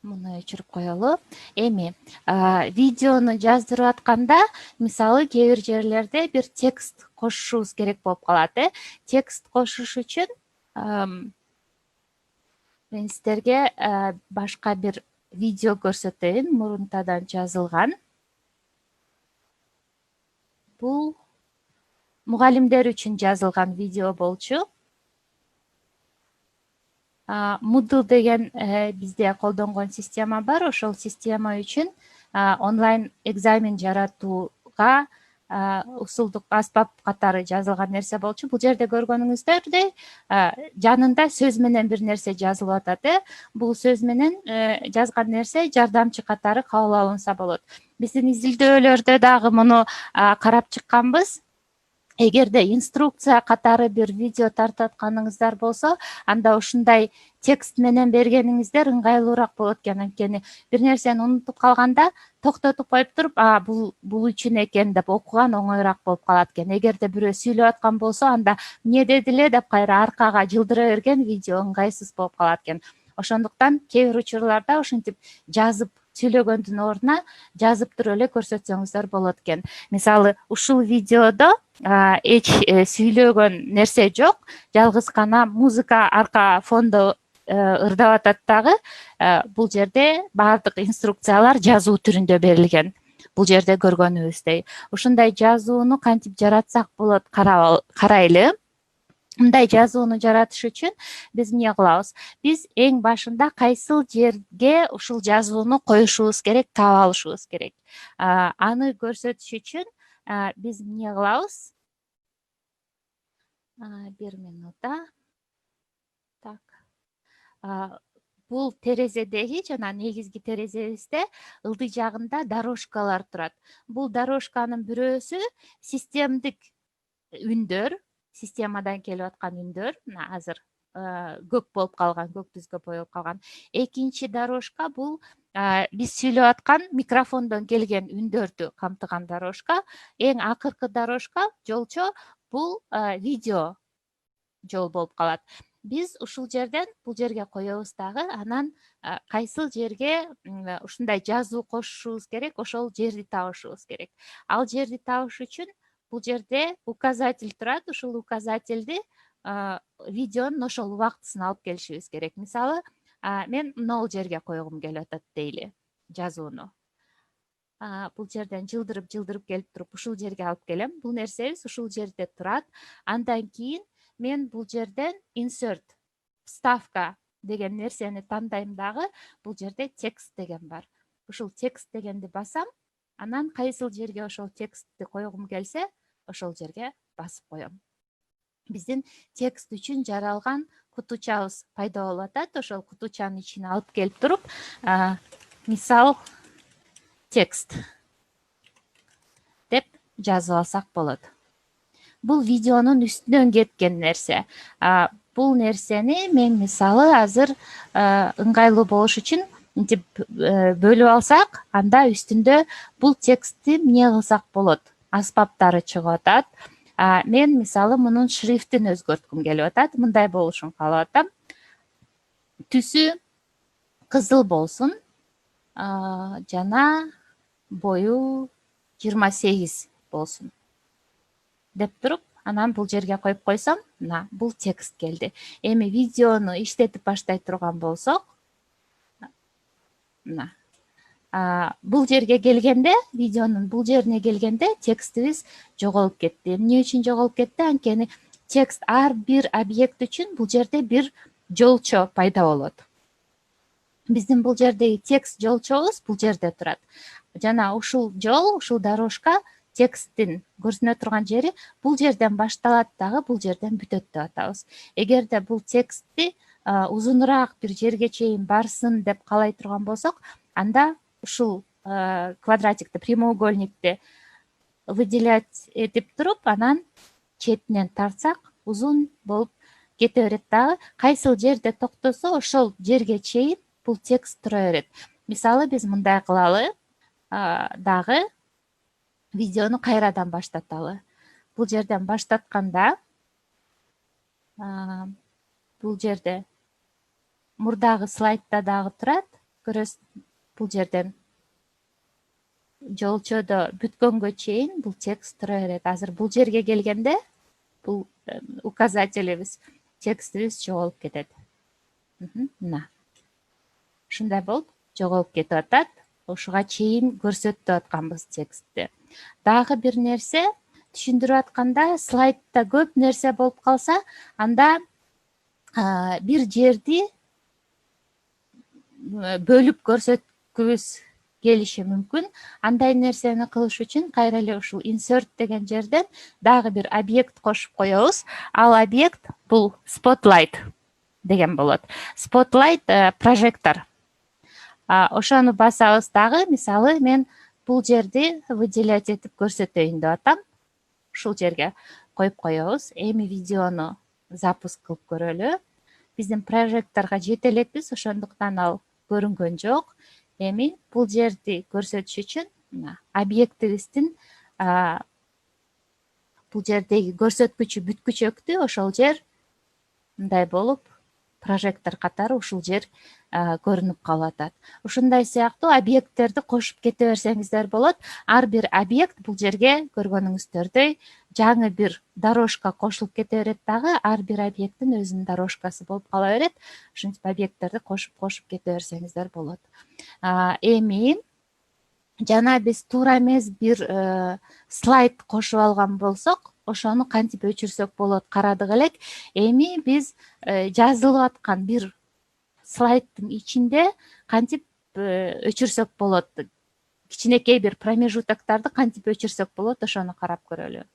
Муну өчүрүп коелу. Эми видеону жаздырып атканда, мисалы кээ бир жерлерде бир текст кошушубуз керек болуп калат. Текст кошуш үчүн мен сиздерге башка бир видео көрсөтөйүн, мурунтадан жазылган. Бул мугалимдер үчүн жазылган видео болчу. Moodle деген бизде колдонгон система бар. Ошол система үчүн онлайн экзамен жаратууга усулдук аспап катары жазылган нерсе болчу. Бул жерде көргөнүңүздөрдөй жанында сөз менен бир нерсе жазылып атат. Бул сөз менен жазган нерсе жардамчы катары кабыл алынса болот. Биздин изилдөөлөрдө дагы муну карап чыкканбыз. Эгерде инструкция катары бир видео тартып атканыңыздар болсо, анда ушундай текст менен бергениңиздер ыңгайлуураак болот экен. Анткени бир нерсени унутуп калганда токтотуп коюп туруп, бул үчүн экен деп окуган оңоюраак болуп калат экен. Эгерде бирөө сүйлөп аткан болсо, анда эмне деди эле деп кайра аркага жылдыра берген видео ыңгайсыз болуп калат экен. Ошондуктан кээ бир учурларда ушинтип жазып сүйлөгөндүн ордуна жазып туруп эле көрсөтсөңүздөр болот экен. Мисалы, ушул видеодо эч сүйлөгөн нерсе жок, жалгыз гана музыка арка фондо ырдап атат дагы. Бул жерде баардык инструкциялар жазуу түрүндө берилген. Бул жерде көргөнүбүздөй. Ушундай жазууну кантип жаратсак болот, карайлы. Мындай жазууну жаратыш үчүн биз эмне кылабыз? Биз эң башында кайсыл жерге ушул жазууну коюшубуз керек, таап алышыбыз керек. Аны көрсөтүш үчүн биз эмне кылабыз? Бир минутта. Так. Бул терезедеги жана негизги терезебизде ылдый жагында дорожкалар турат. Бул дорожканын бирөөсү системдик үндөр, системадан келип аткан үндөр, азыр көк болуп калган, көк түзгө боелуп калган. Экинчи дорожка бул биз сүйлөп аткан микрофондон келген үндөрдү камтыган дорожка. Эң акыркы дорожка, жолчо, бул видео жол болуп калат. биз ушул жерден бул жерге коебуз дагы, анан кайсыл жерге ушундай жазуу кошушубуз керек, ошол жерди табышыбыз керек. Ал жерди табыш үчүн бул жерде указатель турат, ушул указательди видеонун ошол убактысын алып келишибиз керек. Мисалы, мен могул жерге койгум келип атат дейли жазууну. Бул жерден жылдырып келип туруп ушул жерге алып келем. Бул нерсебиз ушул жерде турат. Андан кийин мен бул жерден insert, вставка деген нерсени тандайм дагы. Бул жерде текст деген бар. Ушул текст дегенди басам, анан кайсыл жерге ошол текстти койгум келсе, ошол жерге басып коем. Биздин текст үчүн жаралган кутучабыз пайда болуп атат. Ошол кутучанын ичине алып келип туруп, мисал текст деп жазып алсак болот. Бул видеонун үстүнөн кеткен нерсе. Бул нерсени мен мисалы азыр ыңгайлуу болуш үчүн мынтип бөлүп алсак, анда үстүндө бул текстти эмне кылсак болот? Аспаптары чыгып атат. Мен мисалы мунун шрифтин өзгөрткүм келип атат. Мындай болушун каалап атам. Түсү кызыл болсун. Жана бою 28 болсун деп туруп, анан бул жерге коюп койсом, мына бул текст келди. Эми видеону иштетип баштай турган болсок, мына бул жерге келгенде, видеонун бул жерине келгенде текстибиз жоголуп кетти. Эмне үчүн жоголуп кетти? Анткени текст ар бир объект үчүн бул жерде бир жолчо пайда болот. Биздин бул жердеги текст жолчобуз бул жерде турат. Жана ушул жол, ушул дорожка тексттин көрсөнө турган жери бул жерден башталат дагы, бул жерден бүтөт деп атабыз. Эгерде бул текстти узунураак бир жерге чейин барсын деп каалай турган болсок, анда ушул квадратикти, прямоугольникти выделять этип туруп, анан четинен тартсак, узун болуп кете берет дагы. Кайсыл жерде токтосо, ошол жерге чейин бул текст тура берет. Мисалы, биз мындай кылалы, дагы видеону кайрадан баштаталы. Бул жерден баштатканда, бул жерде мурдагы слайдда дагы турат. Көрөсүз, бул жерден жолчодо бүткөнгө чейин бул текст тура берет. Азыр бул жерге келгенде, бул указателибиз, текстибиз жоголуп кетет. Мына. Ушундай болуп жоголуп кетип атат. Ушуга чейин көрсөтүп атканбыз текстти. Дагы бир нерсе, түшүндүрүп атканда, слайдда көп нерсе болуп калса, анда бир жерди бөлүп көрсөткүбүз келиши мүмкүн. Андай нерсени кылыш үчүн кайра эле ушул insert деген жерден дагы бир объект кошуп коебуз. Ал объект бул spotlight деген болот. Spotlight прожектор. Ошону басабыз дагы, мисалы, мен бул жерди выделять этип көрсөтөйүн деп атам. Ушул жерге коюп коебуз. Эми видеону запуск кылып көрөлү. Биздин прожекторго жете элекпиз, ошондуктан ал көрүнгөн жок. Эми бул жерди көрсөтүш үчүн мына объектибиздин бул жердеги көрсөткүчү бүткүчөктү, ошол жер мындай болуп прожектор катары ушул жер көрүнүп калып атат. Ушундай сыяктуу объекттерди кошуп кете берсеңиздер болот. Ар бир объект бул жерге көргөнүңүздөрдөй жаңы бир дорожка кошулуп кете берет дагы, ар бир объекттин өзүнүн дорожкасы болуп кала берет. Ушинтип объекттерди кошуп кете берсеңиздер болот. Эми жана биз туура эмес бир слайд кошуп алган болсок, ошону кантип өчүрсөк болот карадык элек. Эми биз жазылып аткан бир слайдтын ичинде кантип өчүрсөк болот, кичинекей бир промежутокторду кантип өчүрсөк болот, ошону карап көрөлү.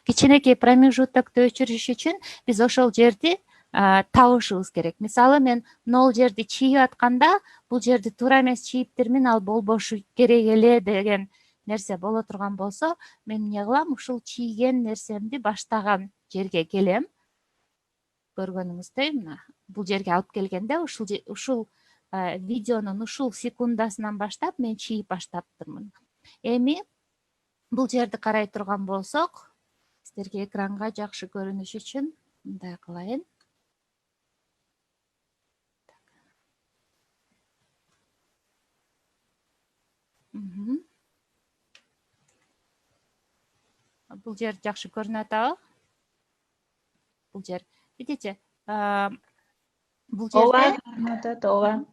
Кичинекей промежутокту өчүрүш үчүн биз ошол жерди табышыбыз керек. Мисалы, мен нол жерди чийип атканда, бул жерди туура эмес чийиптирмин, ал болбошу керек эле деген нерсе боло турган болсо, мен эмне кылам? Ушул чийген нерсемди баштаган жерге келем. Көргөнүңүздөй, мына бул жерге алып келгенде, ушул видеонун ушул секундасынан баштап мен чийип баштаптырмын. Эми бул жерди карай турган болсок, сиздерге экранга жакшы көрүнүш үчүн мындай кылайын. Бул жер жакшы көрүнүп атабы? Бул жер. Видите? Бул жерде ооба.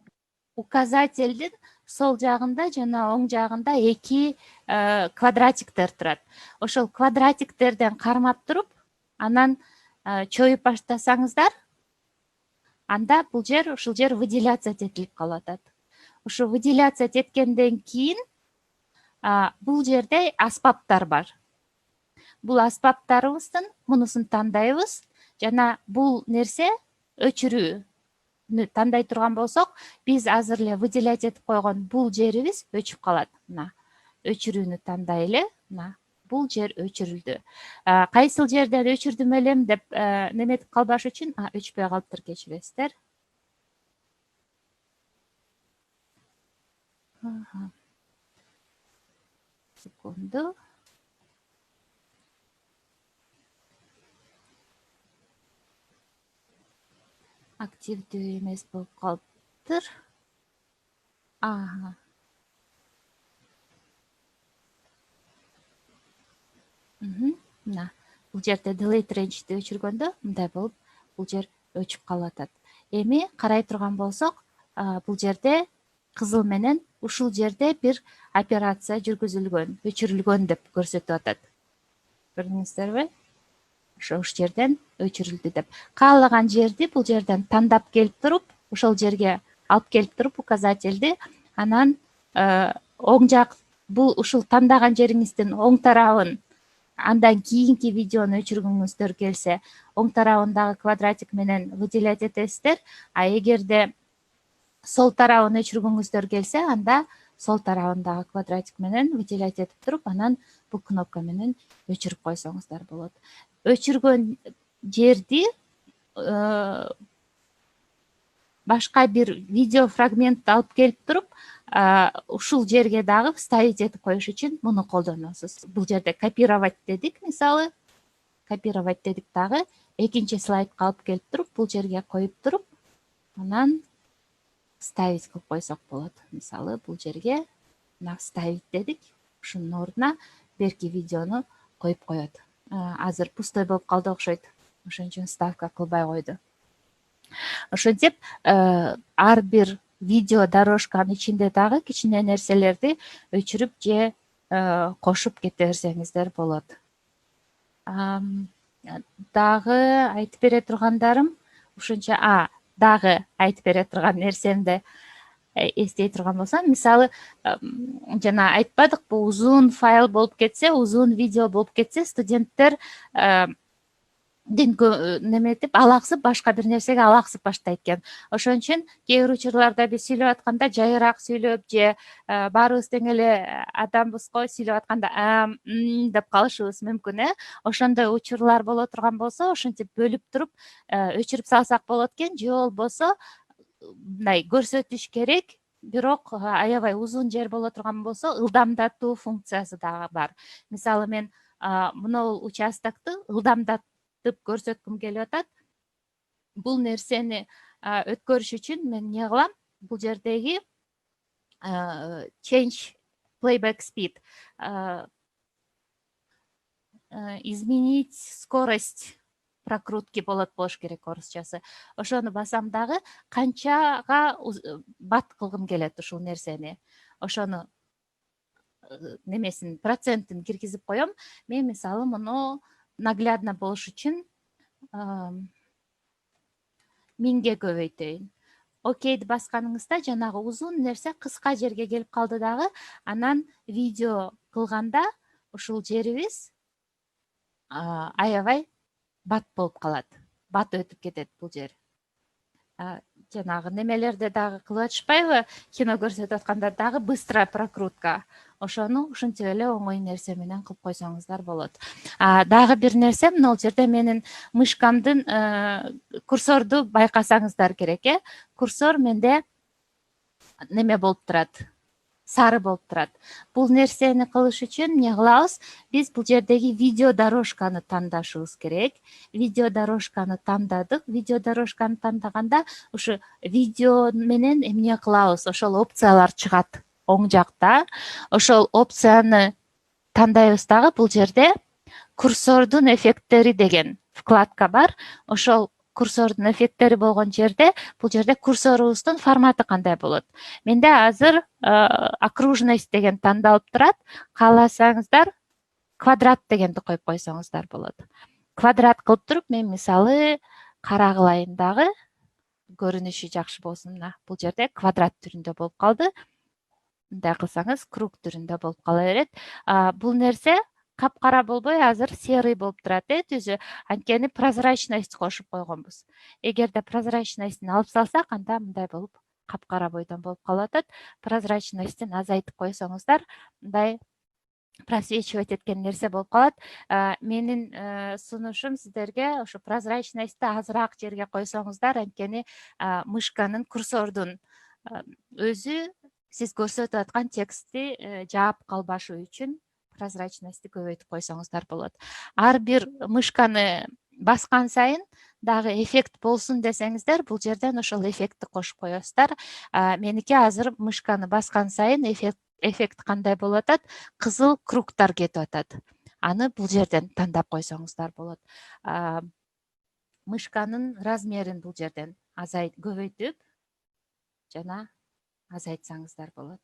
указательдин сол жагында жана оң жагында эки квадратиктер турат. Ошол квадратиктерден кармап туруп, анан чоюп баштасаңыздар, анда бул жер, ушул жер выделяция этилип калып атат. Ушу выделяция эткенден кийин бул жерде аспаптар бар. Бул аспаптарыбыздын мунусун тандайбыз жана бул нерсе өчүрүүнү тандай турган болсок, биз азыр эле выделять этип койгон бул жерибиз өчүп калат. Мына өчүрүүнү тандай эле, мына бул жер өчүрүлдү. Кайсыл жерден өчүрдүм элем деп неметип калбаш үчүн, өчпөй калыптыр, кечиресиздер. Секунду. Активдүү эмес болуп калыптыр. Мына бул жерде delete range'ди өчүргөндө мындай болуп, бул жер өчүп калып атат. Эми карай турган болсок, бул жерде кызыл менен ушул жерде бир операция жүргүзүлгөн, өчүрүлгөн деп көрсөтүп атат. Көрдүңүздөрбү? Ошол жерден өчүрүлдү деп. Каалаган жерди бул жерден тандап келип туруп, ошол жерге алып келип туруп указательди, анан оң жак бул ушул тандаган жериңиздин оң тарабын, андан кийинки видеону өчүргүңүздөр келсе, оң тарабындагы квадратик менен выделять этесиздер, а эгерде сол тарабын өчүргүңүздөр келсе, анда сол тарабындагы квадратик менен выделять этип туруп, анан бул кнопка менен өчүрүп койсоңуздар болот. Өчүргөн жерди башка бир видео фрагментти алып келип туруп, ушул жерге дагы вставить этип коюш үчүн муну колдоносуз. Бул жерде копировать дедик, мисалы, копировать дедик дагы, экинчи слайдка алып келип туруп, бул жерге коюп туруп, анан вставить кылып койсок болот. Мисалы, бул жерге мына вставить дедик, ушунун ордуна берки видеону коюп коет. Азыр пустой болуп калды окшойт. Ошон үчүн ставка кылбай койду. Ошентип, ар бир видео дорожканын ичинде дагы кичине нерселерди өчүрүп же кошуп кете берсеңиздер болот. Дагы айтып бере тургандарым ушунча, дагы айтып бере турган нерсемди эстей турган болсом, мисалы, жана айтпадык, бул узун файл болуп кетсе, узун видео болуп кетсе, студенттер неметип алаксып, башка бир нерсеге алаксып баштайт экен. Ошон үчүн кээ бир учурларда биз сүйлөп атканда жайыраак сүйлөп же баарыбыз тең эле адамбыз го, сүйлөп атканда деп калышыбыз мүмкүн. Ошондой учурлар боло турган болсо, ошентип бөлүп туруп өчүрүп салсак болот экен, же болбосо мындай көрсөтүш керек, бирок аябай узун жер боло турган болсо, ылдамдатуу функциясы дагы бар. Мисалы, мен мынол участокты ылдамдатып көрсөткүм келип атат. Бул нерсени өткөрүш үчүн мен эмне кылам? Бул жердеги change playback speed, изменить скорость прокрутки болот болуш керек орусчасы. Ошону басам дагы, канчага бат кылгым келет ушул нерсени. Ошону немесин, процентин киргизип коем. Мен мисалы муну наглядно болуш үчүн 1000ге көбөйтөйүн. Окейди басканыңызда жанагы узун нерсе кыска жерге келип калды дагы, анан видео кылганда ушул жерибиз аябай бат болуп калат. Бат өтүп кетет бул жер. Жанагы немелерде дагы кылып атышпайбы? Кино көрсөтүп атканда дагы быстрая прокрутка. Ошону ушинтип эле оңой нерсе менен кылып койсоңуздар болот. Дагы бир нерсе, мына жерде менин мышкамдын курсорду байкасаңыздар керек, Курсор менде неме болуп турат, сары болуп турат. Бул нерсени кылыш үчүн эмне кылабыз? Биз бул жердеги видео дорожканы тандашыбыз керек. Видео дорожканы тандадык. Видео дорожканы тандаганда ушу видео менен эмне кылабыз? Ошол опциялар чыгат. оң жакта ошол опцияны тандайбыз дагы. Бул жерде курсордун эффекттери деген вкладка бар. Ошол курсордун эффекттери болгон жерде бул жерде курсорубуздун форматы кандай болот. Менде азыр окружность деген тандалып турат. Кааласаңыздар квадрат дегенди коюп койсоңуздар болот. Квадрат кылып туруп мен мисалы кара кылайын дагы, көрүнүшү жакшы болсун. Мына бул жерде квадрат түрүндө болуп калды. Мындай кылсаңыз круг түрүндө болуп кала берет. Бул нерсе капкара болбой азыр серый болуп турат түзү. Анткени прозрачность кошуп койгонбуз. Эгерде прозрачностьтин алып салсак, анда мындай болуп капкара бойдон болуп калып атат. Прозрачностьтин азайтып койсоңуздар, мындай просвечивать эткен нерсе болуп калат. Менин сунушум сиздерге ошо прозрачностьти азыраак жерге койсоңуздар, анткени мышканын курсордун өзү сиз көрсөтүп аткан текстти жаап калбашы үчүн прозрачностьти көбөйтүп койсоңуздар болот. Ар бир мышканы баскан сайын дагы эффект болсун десеңиздер, бул жерден ошол эффектти кошуп коесуздар. Меники азыр мышканы баскан сайын эффект кандай болуп атат? Кызыл кругтар кетип атат. Аны бул жерден тандап койсоңуздар болот. Мышканын размерин бул жерден көбөйтүп жана азайтсаңыздар болот.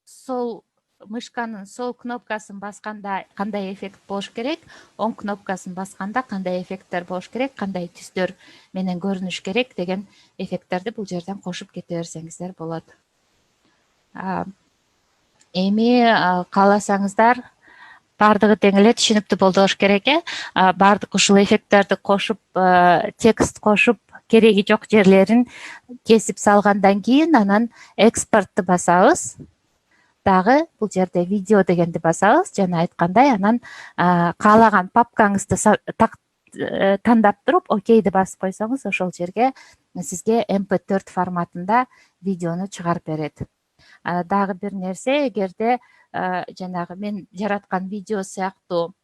Сол мышканын сол кнопкасын басканда кандай эффект болуш керек, оң кнопкасын басканда кандай эффекттер болуш керек, кандай түстөр менен көрүнүш керек деген эффекттерди бул жерден кошуп кете берсеңиздер болот. Эми кааласаңыздар бардыгы тең эле түшүнүктүү болуш керек. Бардык ушул эффекттерди кошуп, текст кошуп, кереги жок жерлерин кесип салгандан кийин анан экспортты басабыз. Дагы бул жерде видео дегенди басабыз. Жана айткандай, анан каалаган папкаңызды тандап туруп, окейди басып койсоңуз, ошол жерге сизге MP4 форматында видеону чыгарып берет. Дагы бир нерсе, эгерде жанагы мен жараткан видео сыяктуу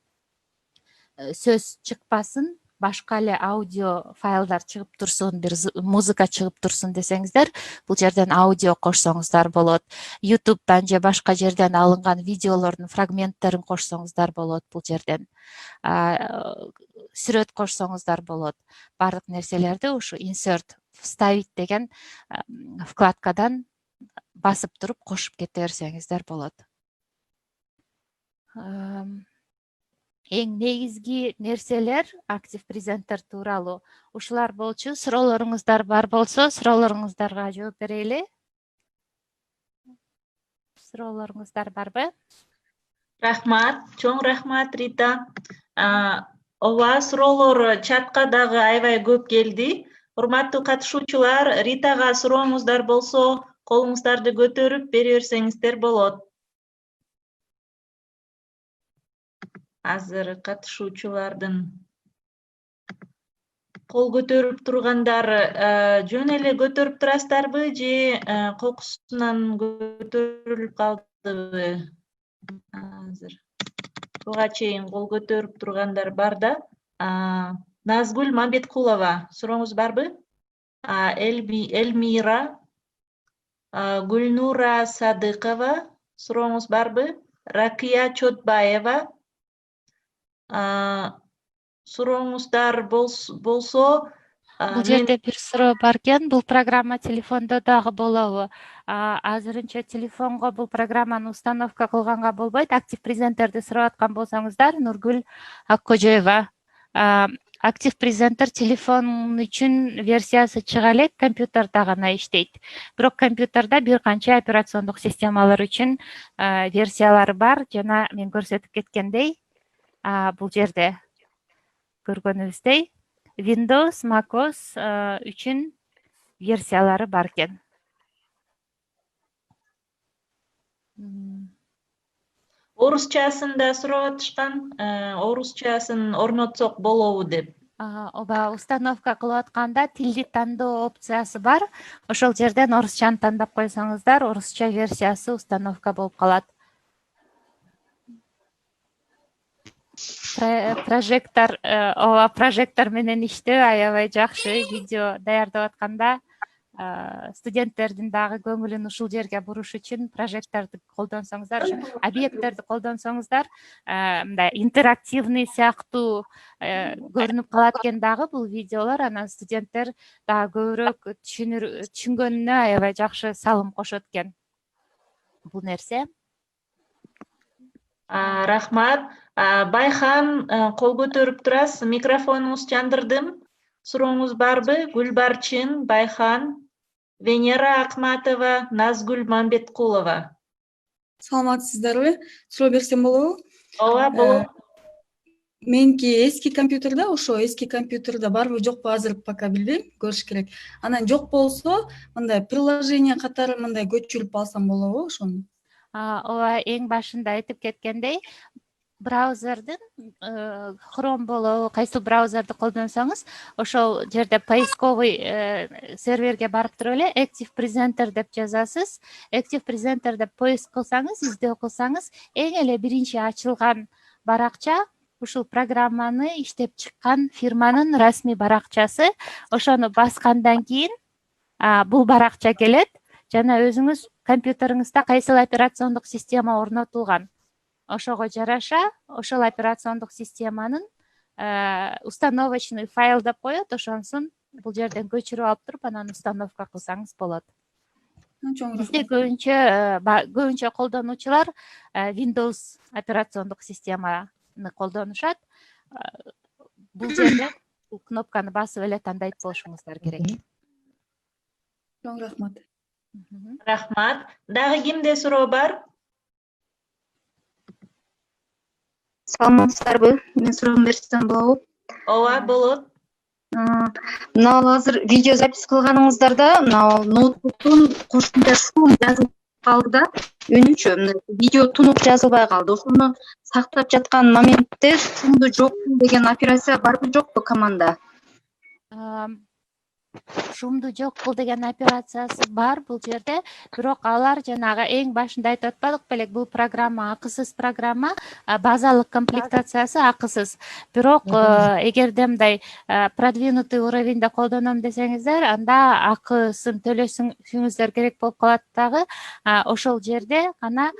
сөз чыкпасын, башка эле аудио файлдар чыгып турсун, бир музыка чыгып турсун десеңиздер, бул жерден аудио кошсоңуздар болот. YouTube'дан же башка жерден алынган видеолордун фрагменттерин кошсоңуздар болот бул жерден. Сүрөт кошсоңуздар болот. Бардык нерселерди ушу insert вставить деген вкладкадан басып туруп кошуп кете берсеңиздер болот. Эң негизги нерселер Active Presenter тууралуу ушулар болчу. Суроолоруңуздар бар болсо, суроолоруңуздарга жооп берели. Суроолоруңуздар барбы? Рахмат, чоң рахмат Рита. Ооба, суроолор чатка дагы аябай көп келди. Урматтуу катышуучулар, Ритага сурооңуздар болсо, колуңуздарды көтөрүп бере берсеңиздер болот. Азыр катышуучулардын кол көтөрүп тургандары жөн эле көтөрүп турасыздарбы же кокусунан көтөрүлүп калдыбы? Азыр буга чейин кол көтөрүп тургандар бар да. Назгүл Мамбеткулова, сурооңуз барбы? Элмира, Гүлнура Садыкова, сурооңуз барбы? Ракия Чотбаева, сурооңуздар болсо, Бул жерде бир суроо бар экен. Бул программа телефондо дагы болобу? Азырынча телефонго бул программаны установка кылганга болбойт. Active Presenter'ди сурап аткан болсоңуздар, Нургүл Аккожоева. Active Presenter телефон үчүн версиясы чыга элек, компьютерде гана иштейт. Бирок компьютерде бир канча операциондук системалар үчүн версиялары бар. Жана мен көрсөтүп кеткендей, бул жерде көргөнүбүздөй Windows, MacOS үчүн версиялары бар экен. Орусчасын да сурап атышкан, орусчасын орнотсок болобу деп. Ооба, установка кылып атканда тилди тандоо опциясы бар. Ошол жерден орусчаны тандап койсоңуздар, орусча версиясы установка болуп калат. Прожектор менен иштөө аябай жакшы. Видео даярдап атканда студенттердин дагы көңүлүн ушул жерге буруш үчүн прожекторду колдонсоңуздар, объекттерди колдонсоңуздар, мындай интерактивный сыяктуу көрүнүп калат экен дагы бул видеолор. Анан студенттер дагы көбүрөөк түшүнгөнүнө аябай жакшы салым кошот экен бул нерсе. Рахмат. Байхан, кол көтөрүп турасыз. Микрофонуңуз жандырдым. Сурооңуз барбы? Гүлбарчын, Байхан, Венера Акматова, Назгүл Мамбеткулова. Саламатсыздарбы? Суроо берсем болобу? Ооба, болот. Меники эски компьютерде, ошо эски компьютерде барбы жокпу азыр пока билбейм, көрүш керек. Анан жок болсо, мындай приложение катары мындай көчүрүп алсам болобу ошону? Ооба, эң башында айтып кеткендей, браузердин Chrome болобу, кайсыл браузерди колдонсоңуз, ошол жерде поисковый серверге барып туруп эле Active Presenter деп жазасыз. Active Presenter деп поиск кылсаңыз, издөө кылсаңыз, эң эле биринчи ачылган баракча ушул программаны иштеп чыккан фирманын расмий баракчасы. Ошону баскандан кийин бул баракча келет жана өзүңүз компьютериңизде кайсыл операциондук система орнотулган, ошого жараша ошол операциондук системанын установочный файл деп коет, ошонсун бул жерден көчүрүп алып туруп, анан установка кылсаңыз болот. Бизде көбүнчө колдонуучулар Windows операциондук системаны колдонушат. Бул жерде бул кнопканы басып эле тандайт болушуңуздар керек. Чоң рахмат. Рахмат. Дагы кимде суроо бар? Саламатсыздарбы? Мен суроом берсем болобу? Ооба, болот. Мына азыр видео запись кылганыңыздарда, мына ноутбуктун кошумча шум жазылып калды да, өнүнчө видео тунук жазылбай калды. Ошону сактап жаткан моментте шумду жок деген операция барбы жокпу команда? Шумду жок кыл деген операциясы бар бул жерде, бирок алар жанагы эң башында айтып атпадык белек, бул программа акысыз программа, базалык комплектациясы акысыз. Бирок эгерде мындай продвинутый уровеньде колдоном десеңиздер, анда акысын төлөшүңүздөр керек болуп калат дагы. Ошол жерде гана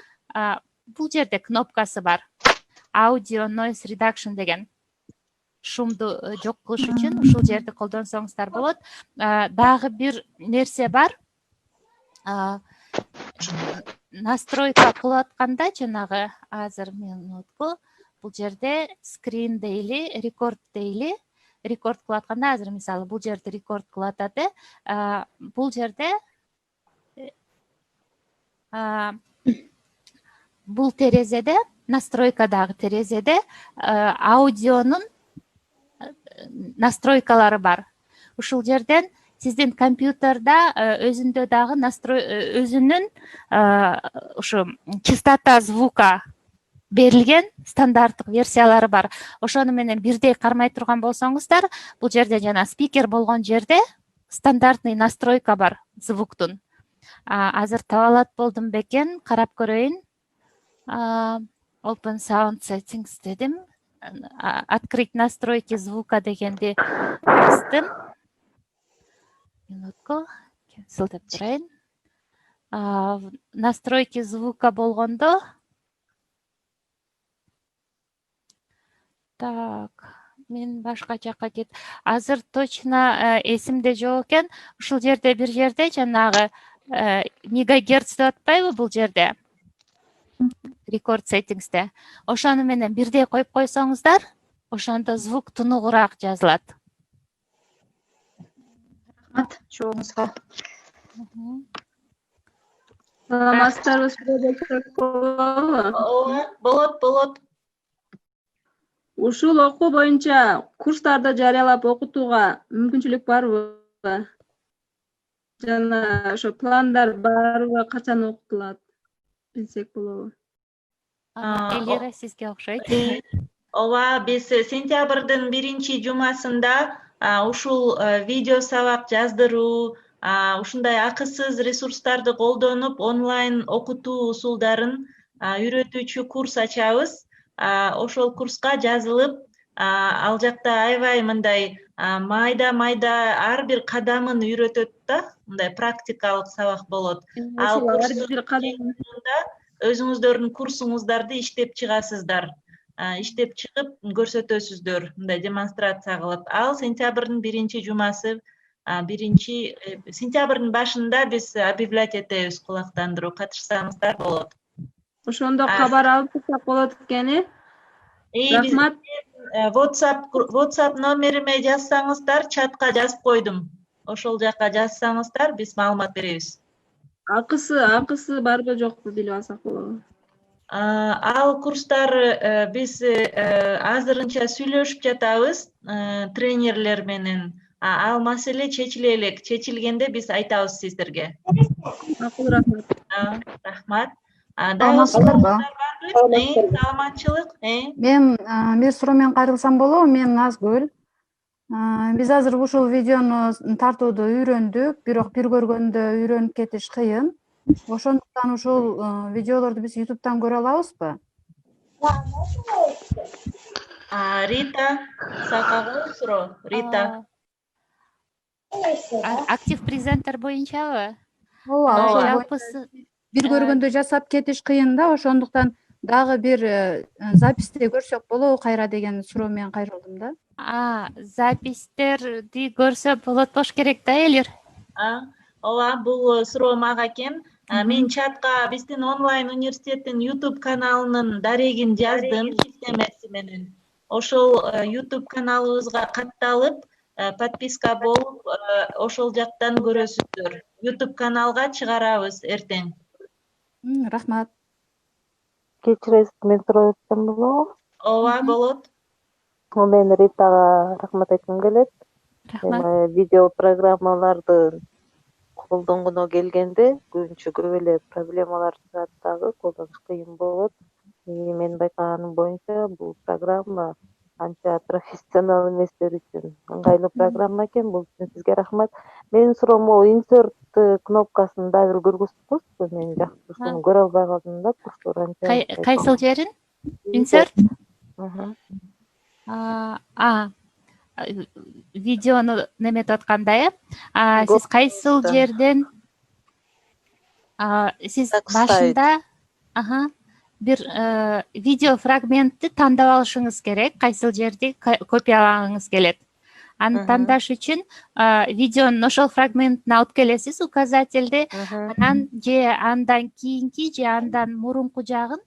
бул жерде кнопкасы бар. Audio Noise Reduction деген. Шумду жок кылыш үчүн ушул жерди колдонсоңуздар болот. Дагы бир нерсе бар. Настройка кылып атканда жанагы азыр минутку бул жерде screen дейли, record дейли. Рекорд кылып атканда азыр мисалы бул жерде рекорд кылып атат. Бул жерде бул терезеде, настройкадагы терезеде аудионун настройкалары бар. Ушул жерден сиздин компьютерда өзүндө дагы өзүнүн ушу частота звука берилген стандарттык версиялары бар. Ошону менен бирдей кармай турган болсоңуздар, бул жерде жана спикер болгон жерде стандартный настройка бар звуктун. Азыр таба алат болдум бекен, карап көрөйүн. Open Sound Settings дедим. Открыть настройки звука дегенди бастым. Минутку, cancel деп турайын. Настройки звука болгондо, так, мен башка жакка кет. Азыр точно эсимде жок экен. Ушул жерде бир жерде жанагы мегагерц деп атпайбы бул жерде? Record settings'те. Ошону менен бирдей коюп койсоңуздар, ошондо звук тунугураак жазылат. Рахмат, жооңузга. Саламатсыздарбы, суроо берсек болобу? Болот. Ушул окуу боюнча курстарды жарыялап окутууга мүмкүнчүлүк барбы? Жана ошо пландар барбы, качан окутулат? Билсек болобу. Элира сизге окшойт. Ооба, биз сентябрдын 1-жумасында ушул видео сабак жаздыруу, ушундай акысыз ресурстарды колдонуп онлайн окутуу усулдарын үйрөтүүчү курс ачабыз. Ошол курска жазылып, Ал жакта аябай мындай майда ар бир кадамын үйрөтөт да, мындай практикалык сабак болот. Ал ошол ар курстун бир кадам. өзүңүздөрдүн курсуңуздарды иштеп чыгасыздар. Иштеп чыгып көрсөтөсүздөр, мындай демонстрация кылып. Ал сентябрдын 1-жумасы, сентябрдын башында биз объявлять этебиз кулактандыруу. Катышсаңыздар болот. Ошондо кабар алып турсак болот экен, э? Рахмат. WhatsApp номериме жазсаңыздар, чатка жазып койдум. Ошол жака жазсаңыздар, биз маалымат беребиз. Акысы барбы жокпу билип алсак болобу? Ал курстар биз азырынча сүйлөшүп жатабыз тренерлер менен. Ал маселе чечиле элек. Чечилгенде биз айтабыз сиздерге. Макул, рахмат. Рахмат. Саламатсыздарбы? Саламатчылык. Мен бир суроо менен кайрылсам болобу? Мен Назгүл. Биз азыр ушул видеону тартууду үйрөндүк, бирок бир көргөндө үйрөнүп кетиш кыйын. Ошондуктан ушул видеолорду биз YouTube'дан көрө алабызбы? Рита, сакагы суроо. Рита. Актив презентер боюнчабы? Ооба, бир көргөндө жасап кетиш кыйын да, ошондуктан дагы бир записьте көрсөк болобу кайра деген суроо менен кайрылдым да. Записьтерди көрсө болот болуш керек да, Элир. Ооба, бул суроо мага экен. Мен чатка биздин онлайн университеттин YouTube каналынын дарегин жаздым шифтемеси менен. Ошол YouTube каналыбызга катталып, подписка болуп, ошол жактан көрөсүздөр. YouTube каналга чыгарабыз эртең. Рахмат. Кечиресиз, мен суроо берсем болобу? Ооба, болот. Мен Ритага рахмат айткым келет. Рахмат. Видео программаларды колдонгоно келгенде көбүнчө көп эле проблемалар чыгат дагы, колдонуш кыйын болот. Мен байкаганым боюнча бул программа анча профессионал эместер үчүн ыңгайлуу программа экен. Бул үчүн сизге рахмат. Менин суроом могу insert кнопкасын дагы бир көргөзсөңүзчү? Мен жакшы ушуну көрө албай калдым да, курстор анча. Кайсыл жерин? Insert? Видеону неметип атканда, сиз кайсыл жерден, сиз башында бир видео фрагментти тандап алышыңыз керек, кайсыл жерди копиялагыңыз келет. Аны тандаш үчүн видеонун ошол фрагментин алып келесиз, указательди, анан же андан кийинки же андан мурунку жагын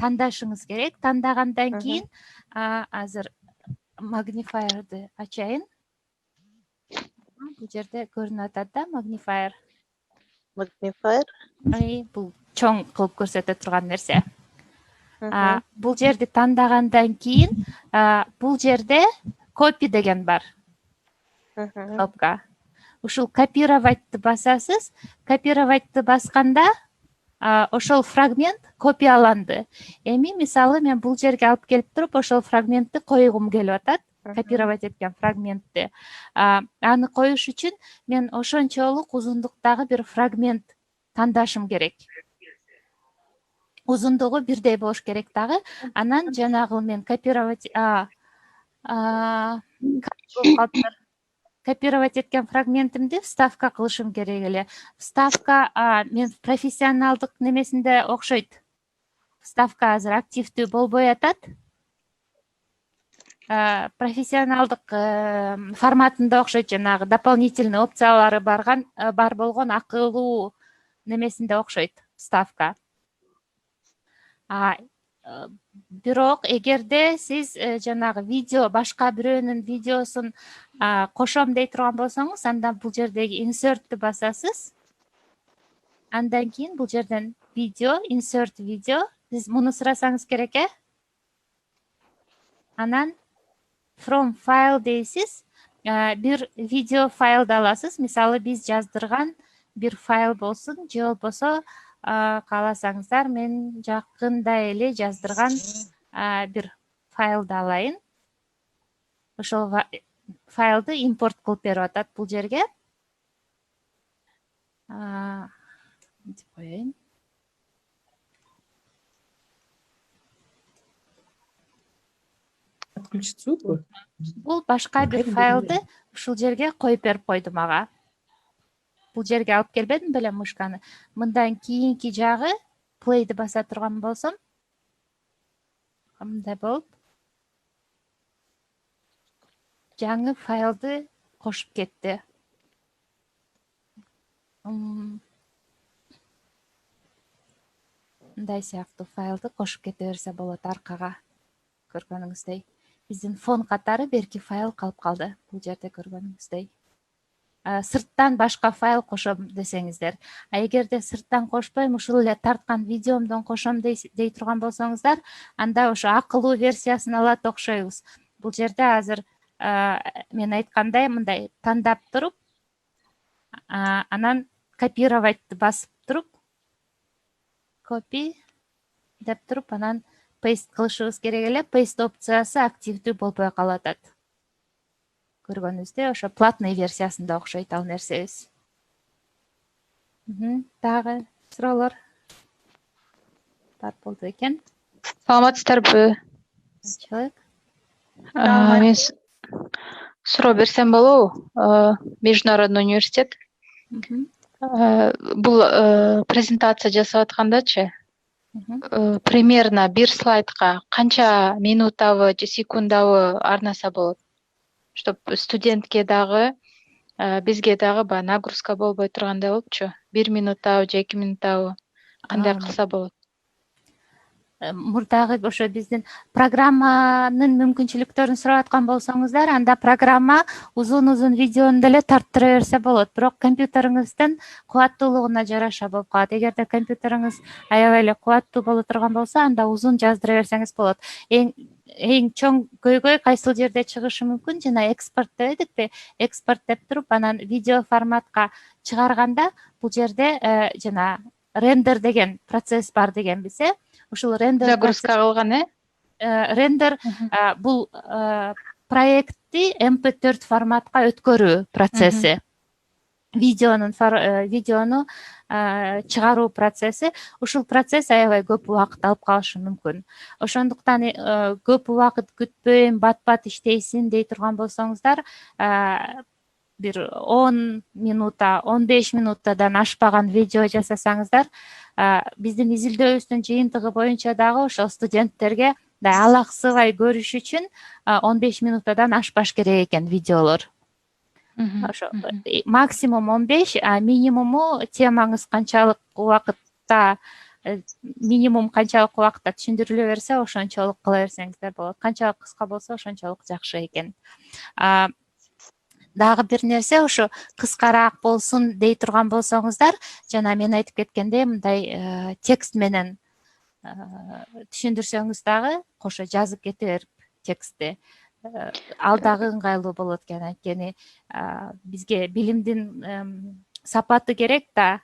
тандашыңыз керек. Тандагандан кийин азыр магнифайерди ачайын. Бул жерде көрүнүп атат да, магнифайер. Бул чоң кылып көрсөтө турган нерсе. Бул жерди тандагандан кийин, бул жерде копи деген бар. Кнопка. Ушул копировайтты басасыз. Копировайтты басканда ошол фрагмент копияланды. Эми мисалы мен бул жерге алып келип туруп, ошол фрагментти койгум келип атат. Копировать эткен фрагментти. Аны коюш үчүн мен ошончолук узундуктагы бир фрагмент тандашым керек. Узундугу бирдей болуш керек дагы. Анан жанагы мен копировать эткен фрагментимди вставка кылышым керек эле. Вставка мен профессионалдык немесинде окшойт. Вставка азыр активдүү болбой атат. Профессионалдык форматында окшойт, жанагы дополнительный опциялары бар болгон акылуу немесинде окшойт вставка. Бирок эгерде сиз жанагы видео, башка бирөөнүн видеосун кошом дей турган болсоңуз, анда бул жердеги insert'ти басасыз. Андан кийин бул жерден видео, insert видео, сиз муну сурасаңыз керек, Анан from file дейсиз, бир видео файлды аласыз. Мисалы биз жаздырган бир файл болсун, же болбосо кааласаңыздар мен жакында эле жаздырган бир файлды алайын. Ошол файлды импорт кылып берип атат бул жерге. Мынтип коеюн. Отключить звук. Бул башка бир файлды ушул жерге коюп берип койду мага. Бул жерге алып келбедим беле мышканы. Мындан кийинки жагы плейди баса турган болсом, мындай болуп жаңы файлды кошуп кетти. Мындай сыяктуу файлды кошуп кете берсе болот аркага. Көргөнүңүздөй. Биздин фон катары берки файл калып калды. Бул жерде көргөнүңүздөй. Сырттан башка файл кошом десеңиздер. Эгерде сырттан кошпойм, ушул эле тарткан видеомдон кошом дей турган болсоңуздар, анда ошо акылуу версиясын алат окшойбуз. Бул жерде азыр мен айткандай мындай тандап туруп, анан копировать басып туруп, копи деп туруп, анан paste кылышыбыз керек эле. Paste опциясы активдүү болбой калып атат. Көргөнүңүздөй, ошо платный версиясында окшойт ал нерсебиз. Дагы суроолор бар болду экен. Саламатсыздарбы? Чылык. Мен суроо берсем болобу? Международный университет. Бул презентация жасап аткандачы, примерно бир слайдка канча минутабы же секундабы арнаса болот? Чтоб студентке дагы, бизге дагы баягы нагрузка болбой тургандай болупчу. 1 минуттабы же 2 минуттабы кандай кылса болот? Мурдагы ошо биздин программанын мүмкүнчүлүктөрүн сурап аткан болсоңуздар, анда программа узун видеону деле тарттыра берсе болот. Бирок компьютериңиздин кубаттуулугуна жараша болуп калат. Эгерде компьютериңиз аябай эле кубаттуу боло турган болсо, анда узун жаздыра берсеңиз болот. Эң чоң көйгөй кайсыл жерде чыгышы мүмкүн? Жана экспорт дедикпи? Экспорт деп туруп, анан видео форматка чыгарганда бул жерде жана рендер деген процесс бар дегенбиз, Ушул рендер загрузка кылган, рендер бул проектти MP4 форматка өткөрүү процесси. Видеону чыгаруу процесси. Ушул процесс аябай көп убакыт алып калышы мүмкүн. Ошондуктан көп убакыт күтпөйм, бат-бат иштейсин дей турган болсоңуздар, бир 10 минута, 15 минуттадан ашпаган видео жасасаңыздар, биздин изилдөөбүздүн жыйынтыгы боюнча дагы ошол студенттерге алаксыбай көрүш үчүн 15 минуттадан ашпаш керек экен видеолор. Ошо максимум 15, минимуму темаңыз канчалык убакытта, минимум канчалык убакытта түшүндүрүлө берсе, ошончолук кыла берсеңиздер болот. Канчалык кыска болсо, ошончолук жакшы экен. Дагы бир нерсе, ошо кыскараак болсун дей турган болсоңуздар, жана мен айтып кеткендей, мындай текст менен түшүндүрсөңүз дагы, кошо жазып кете берип текстти, ал дагы ыңгайлуу болот экен. Анткени бизге билимдин сапаты керек да,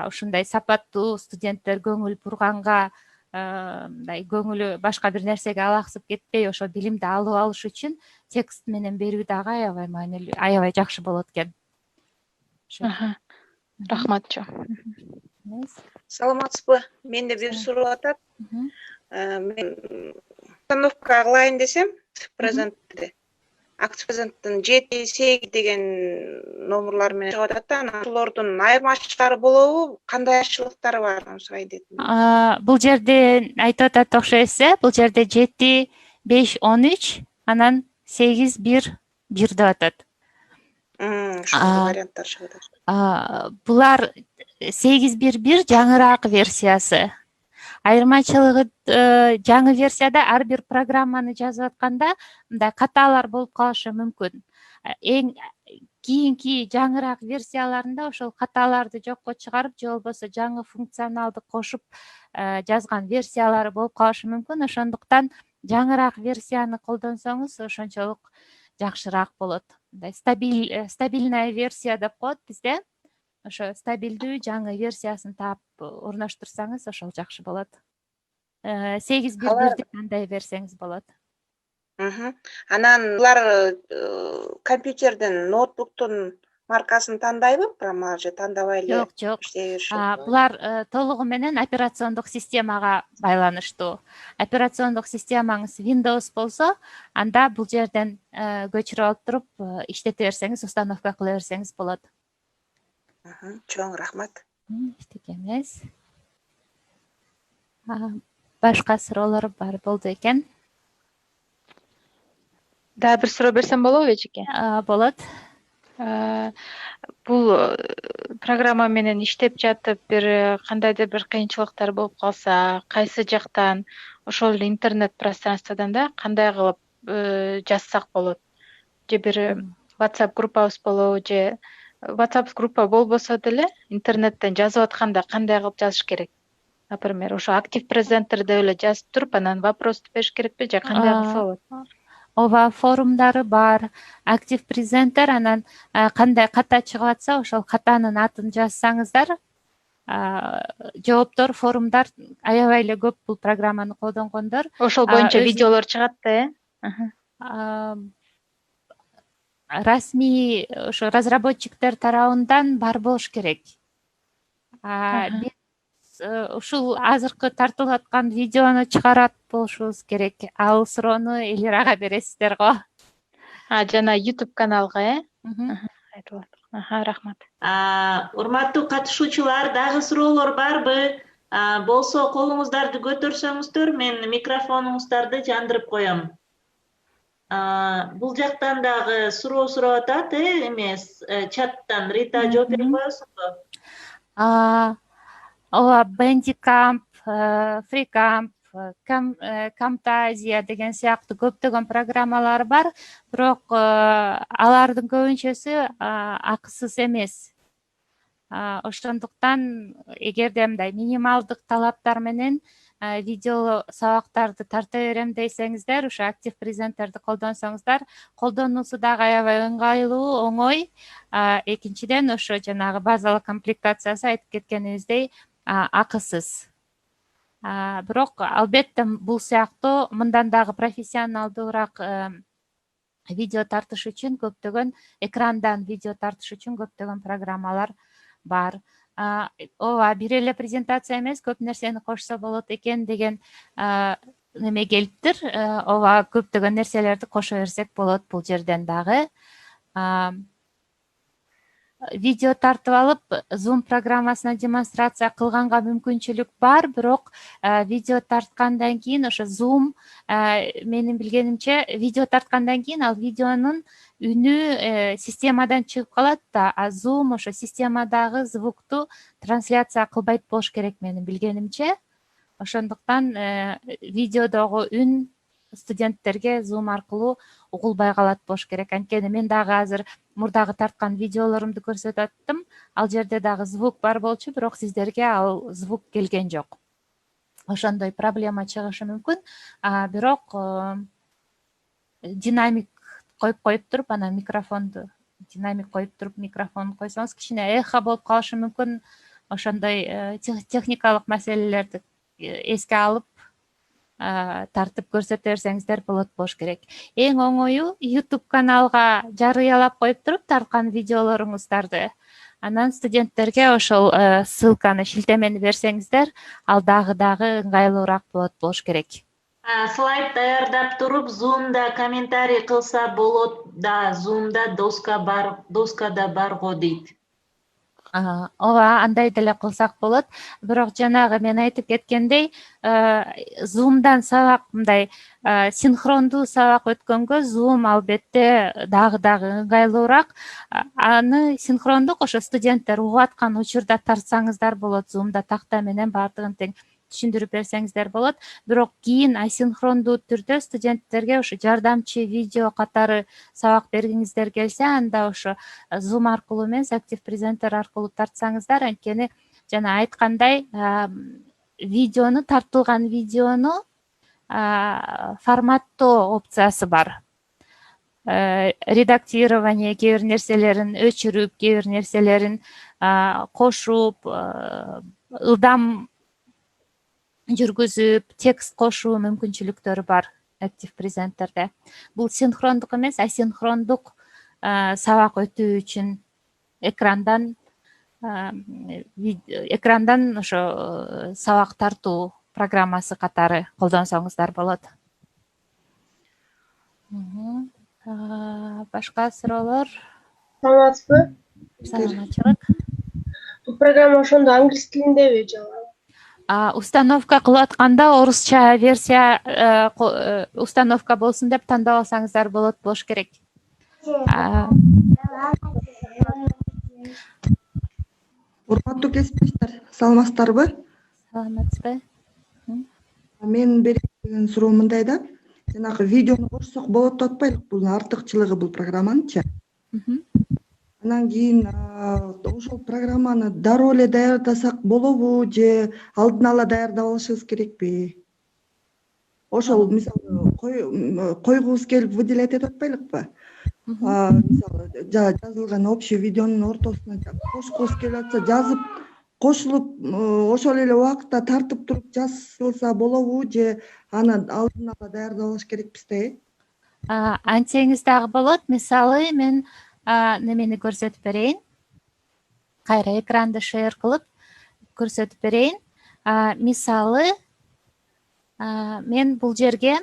ушундай сапаттуу студенттер көңүл бурганга, мындай көңүлү башка бир нерсеге алаксып кетпей, ошо билимди алып алыш үчүн текст менен берүү дагы аябай маанилүү, аябай жакшы болот экен. Рахматчы. Саламатсызбы? Менде бир суроо атат. Мен установка кылайын десем, презентти. Актив презенттин 7-8 деген номерлар менен чыгып атат да, анан ошолордун айырмачылыктары болобу, кандай айырмачылыктары бар, аны сурайын дедим. Бул жерде айтып атат окшойсуз, бул жерде 7, 5, 13, анан 8, 1 деп атат. Ушул варианттар чыгып атат. Булар 8, 1, 1 жаңыраак версиясы. Айырмачылыгы жаңы версияда ар бир программаны жазып атканда мындай каталар болуп калышы мүмкүн. Эң кийинки жаңыраак версияларында ошол каталарды жокко чыгарып, же болбосо жаңы функционалды кошуп жазган версиялары болуп калышы мүмкүн. Ошондуктан жаңыраак версияны колдонсоңуз ошончолук жакшыраак болот. Мындай стабильная версия деп коет бизде. Ошо стабилдүү жаңы версиясын таап орноштурсаңыз, ошол жакшы болот. 8.1.1 андай берсеңиз болот. Анан булар компьютерден, ноутбуктун маркасын тандайбы программалар же тандабай эле жок иштей беришет? булар толугу менен операциондук системага байланыштуу. Операциондук системаңыз Windows болсо, анда бул жерден көчүрүп алып туруп иштете берсеңиз, установка кыла берсеңиз болот. Чоң рахмат. Эчтеке эмес. Башка суроолор бар болду экен. Дагы бир суроо берсем болобу эжеке? Болот. Бул программа менен иштеп жатып кандайдыр бир кыйынчылыктар болуп калса, кайсы жактан ошол эле интернет пространстводан да кандай кылып жазсак болот? Же бир WhatsApp группабыз болобу, же WhatsApp группа болбосо деле интернеттен жазып атканда кандай кылып жазыш керек? Например, ошо актив презентер деп эле жазып туруп, анан вопросту бериш керекпи, же кандай кылса болот? Ооба, форумдары бар, актив презентер, анан кандай ката чыгып атса, ошол катанын атын жазсаңыздар, жооптор, форумдар аябай эле көп бул программаны колдонгондор. Ошол боюнча видеолор чыгат да, Расмий ошо разработчиктер тарабынан бар болуш керек. Биз ушул азыркы тартылып аткан видеону чыгарат болушубуз керек. Ал суроону Элирага бересиздер го. Жана YouTube каналга, айтылат. Рахмат. Урматтуу катышуучулар, дагы суроолор барбы? Болсо колуңуздарды көтөрсөңүздөр, мен микрофонуңуздарды жандырып коем. Бул жактан дагы суроо сурап атат, эмес, чаттан. Рита жооп берип коесуңбу? Ооба, Bandicamp, FreeCamp, Camtasia деген сыяктуу көптөгөн программалар бар, бирок алардын көбүнчөсү акысыз эмес. Ошондуктан эгерде мындай минималдык талаптар менен видео сабактарды тарта берем десеңиздер, ошо актив презентерди колдонсоңуздар, колдонуусу дагы аябай ыңгайлуу, оңой. Экинчиден, ошо жанагы базалык комплектациясы айтып кеткенибиздей акысыз. Бирок албетте бул сыяктуу мындан дагы профессионалдуураак видео тартыш үчүн көптөгөн, экрандан видео тартыш үчүн көптөгөн программалар бар. Ооба, бир эле презентация эмес, көп нерсени кошсо болот экен деген неме келиптир. Ооба, көптөгөн нерселерди кошо берсек болот бул жерден дагы. Видео тартып алып, Zoom программасына демонстрация кылганга мүмкүнчүлүк бар, бирок видео тарткандан кийин ошо Zoom, менин билгенимче, видео тарткандан кийин ал видеонун үнү системадан чыгып калат да, Zoom ошо системадагы звукту трансляция кылбайт болуш керек менин билгенимче. Ошондуктан видеодогу үн студенттерге Zoom аркылуу угулбай калат болуш керек. Анткени мен дагы азыр мурдагы тарткан видеолорумду көрсөтүп аттым. Ал жерде дагы звук бар болчу, бирок сиздерге ал звук келген жок. Ошондой проблема чыгышы мүмкүн. Бирок динамик коюп туруп, анан микрофонду динамик коюп туруп, микрофонду койсоңуз, кичине эхо болуп калышы мүмкүн. Ошондой техникалык маселелерди эске алып тартып көрсөтө берсеңиздер болот болуш керек. Эң оңою YouTube каналга жарыялап коюп туруп тарткан видеолоруңуздарды, анан студенттерге ошол ссылканы, шилтемени берсеңиздер, ал дагы ыңгайлуураак болот болуш керек. Слайд даярдап туруп, Zoom'да комментарий кылса болот да, Zoom'да доскада барго дейт. Ооба, андай деле кылсак болот. Бирок жанагы мен айтып кеткендей, Zoom'дан сабак мындай синхрондуу сабак өткөнгө Zoom албетте дагы ыңгайлуураак. Аны синхрондук ошо студенттер угуп аткан учурда тартсаңыздар болот, Zoom'да такта менен баардыгын тең түшүндүрүп берсеңиздер болот. Бирок кийин асинхрондуу түрдө студенттерге ошо жардамчы видео катары сабак бергиңиздер келсе, анда ошо Zoom аркылуу эмес, актив презентер аркылуу тартсаңыздар, анткени жана айткандай, видеону, тартылган видеону форматтоо опциясы бар. Редактирование кээ бир нерселерин өчүрүп, кээ бир нерселерин кошуп, ылдам жүргүзүп, текст кошуу мүмкүнчүлүктөрү бар актив презентерде. Бул синхрондук эмес, асинхрондук сабак өтүү үчүн экрандан ошо сабак тартуу программасы катары колдонсоңуздар болот. Башка суроолор? Саламатсызбы? Саламатчылык. Бул программа ошондо англис тилиндеби же? Установка кылып атканда орусча версия установка болсун деп тандап алсаңыздар болуш керек. Урматтуу кесиптештер, саламатсыздарбы? Саламатсызбы. Мен берген суроо мындай да, жанагы видеону кошсок болот деп атпайлык, бул артыкчылыгы бул программанычы. Анан кийин ошол программаны дароо эле даярдасак болобу же алдын ала даярдап алышыбыз керекпи? Ошол мисалы койгубуз келип выделять этип атпайлыкпы? Мисалы жазылган общий видеонун ортосуна кошкубуз келип атса, жазып кошулуп ошол эле убакытта тартып туруп жазылса болобу же аны алдын ала даярдап алыш керекпиз да? Антсеңиз дагы болот. Мисалы мен немени көрсөтүп берейин. Кайра экранды шер кылып көрсөтүп берейин. Мисалы мен бул жерге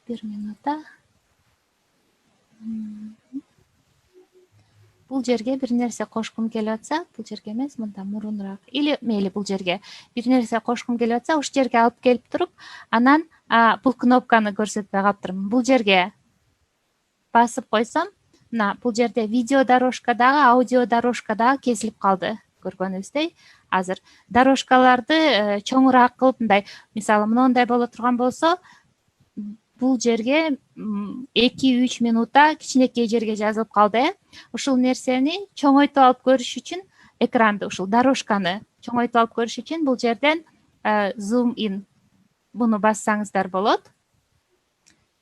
1 минутта бул жерге бир нерсе кошкум келип атса, бул жерге эмес, мында мурунураак или мейли бул жерге бир нерсе кошкум келип атса, ушул жерге алып келип туруп, анан бул кнопканы көрсөтпөй калыптырмын. Бул жерге басып койсом, мына бул жерде видео дорожка дагы, аудио дорожка дагы кесилип калды. Көргөнүңүздөй, азыр дорожкаларды чоңураак кылып мындай, мисалы моундай боло турган болсо, бул жерге 2-3 минутта кичинекей жерге жазылып калды. Ушул нерсени чоңойтуп алып көрүш үчүн экранды, ушул дорожканы чоңойтуп алып көрүш үчүн бул жерден zoom in буну бассаңыздар болот.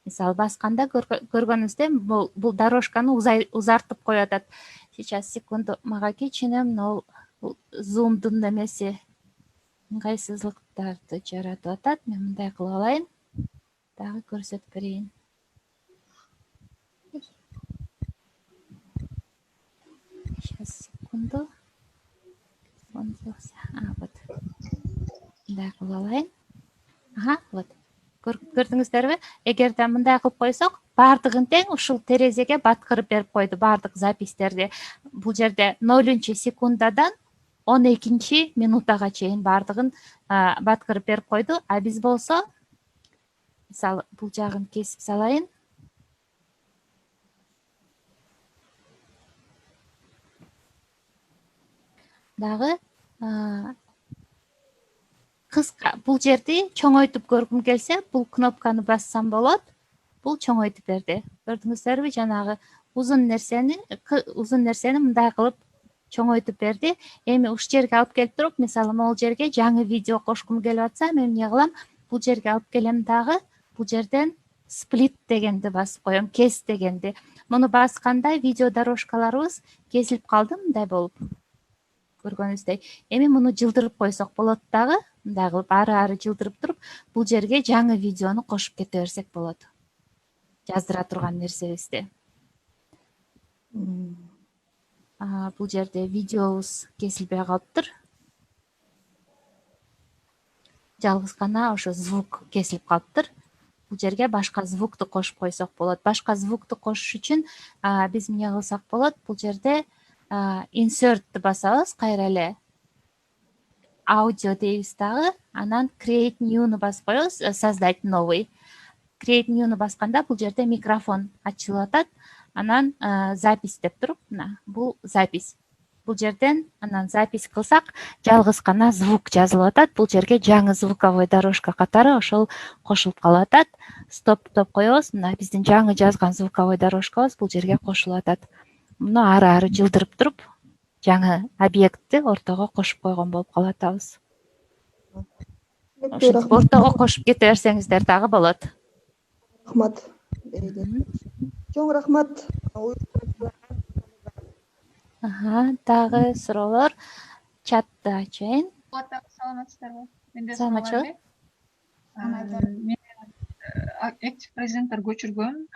Мисалы басканда көргөнүңүздөй бул дорожканы узартып коюп атат. Сейчас секунду, мага кичине мына зумдун немеси ыңгайсыздыктарды жаратып атат. Мен мындай кылып алайын. Дагы көрсөтүп берейин. Сейчас секунду. Вот. Мындай кылып алайын. Вот. Көрдүңүздөрбү? Эгерде мындай кылып койсок, бардыгын тең ушул терезеге баткырып берип койду, бардык запистерди. Бул жерде 0-секундадан 12-минутага чейин бардыгын баткырып берип койду. А биз болсо, мисалы, бул жагын кесип салайын. Дагы кыска бул жерди чоңойтуп көргүм келсе, бул кнопканы бассам болот. Бул чоңойтуп берди. Көрдүңүздөрбү? Жанагы узун нерсени мындай кылып чоңойтуп берди. Эми ушул жерге алып келип туруп, мисалы, могул жерге жаңы видео кошкум келип атса, мен эмне кылам? Бул жерге алып келем дагы, бул жерден split дегенди басып коем, кес дегенди. Муну басканда видео дорожкаларыбыз кесилип калды мындай болуп. Көргөнүздөй. Эми муну жылдырып койсок болот дагы, мындай кылып ары жылдырып туруп, бул жерге жаңы видеону кошуп кете берсек болот. Жаздыра турган нерсебизди. Бул жерде видеобуз кесилбей калыптыр. Жалгыз гана ошо звук кесилип калыптыр. Бул жерге башка звукту кошуп койсок болот. Башка звукту кошуш үчүн биз эмне кылсак болот? Бул жерде insert'ты басабыз, кайра эле аудио дейбиз дагы, анан create new'ну басып коебуз, создать новый. Create new'ну басканда бул жерде микрофон ачылып атат. Анан запись деп туруп, мына бул запись. Бул жерден анан запись кылсак, жалгыз гана звук жазылып атат. Бул жерге жаңы звуковой дорожка катары ошол кошулуп калып атат. Стоп деп коебуз. Мына биздин жаңы жазган звуковой дорожкабыз бул жерге кошулуп атат. Муну ары жылдырып туруп, жаңы объектти ортого кошуп койгон болуп калып атабыз. Ошентип ортого кошуп кете берсеңиздер дагы болот. Рахмат. Чоң рахмат. Дагы суроолор. Чатты ачайын. Саламатсыздарбы? Менде Саламатчылык. Мен актив президенттер көчүргөн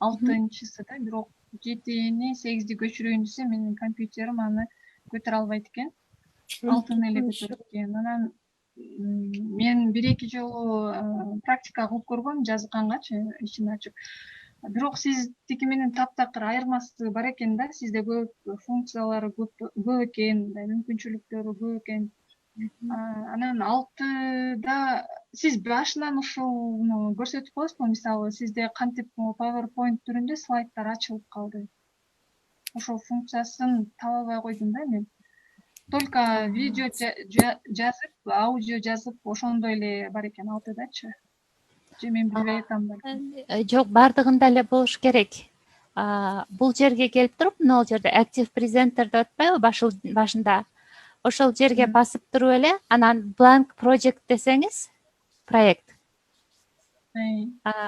6-сыда, бирок жетини 8'di көчүрөйүн десем менин компьютерим аны көтөрө албайт экен. Алтын эле көтөрөт экен. Анан мен 1-2 жолу практика кылып көргөм, жазгангачы ичин ачып. Бирок сиздики менен таптакыр айырмасы бар экен да. Сизде көп функциялары көп экен, мүмкүнчүлүктөрү көп экен. Анан 6да сиз башынан ушуну көрсөтүп коесузбу? Мисалы, сизде кантип PowerPoint түрүндө слайддар ачылып калды. Ошол функциясын таба албай койдум да мен. Только видео жазып, аудио жазып, ошондой эле бар экен 6дачы. Же мен билбей атам да. Жок, бардыгында эле болуш керек. Бул жерге келип туруп, мына жерде Active Presenter деп атпайбы башында? Ошол жерге басып туруп эле, анан Blank Project десеңиз, проект.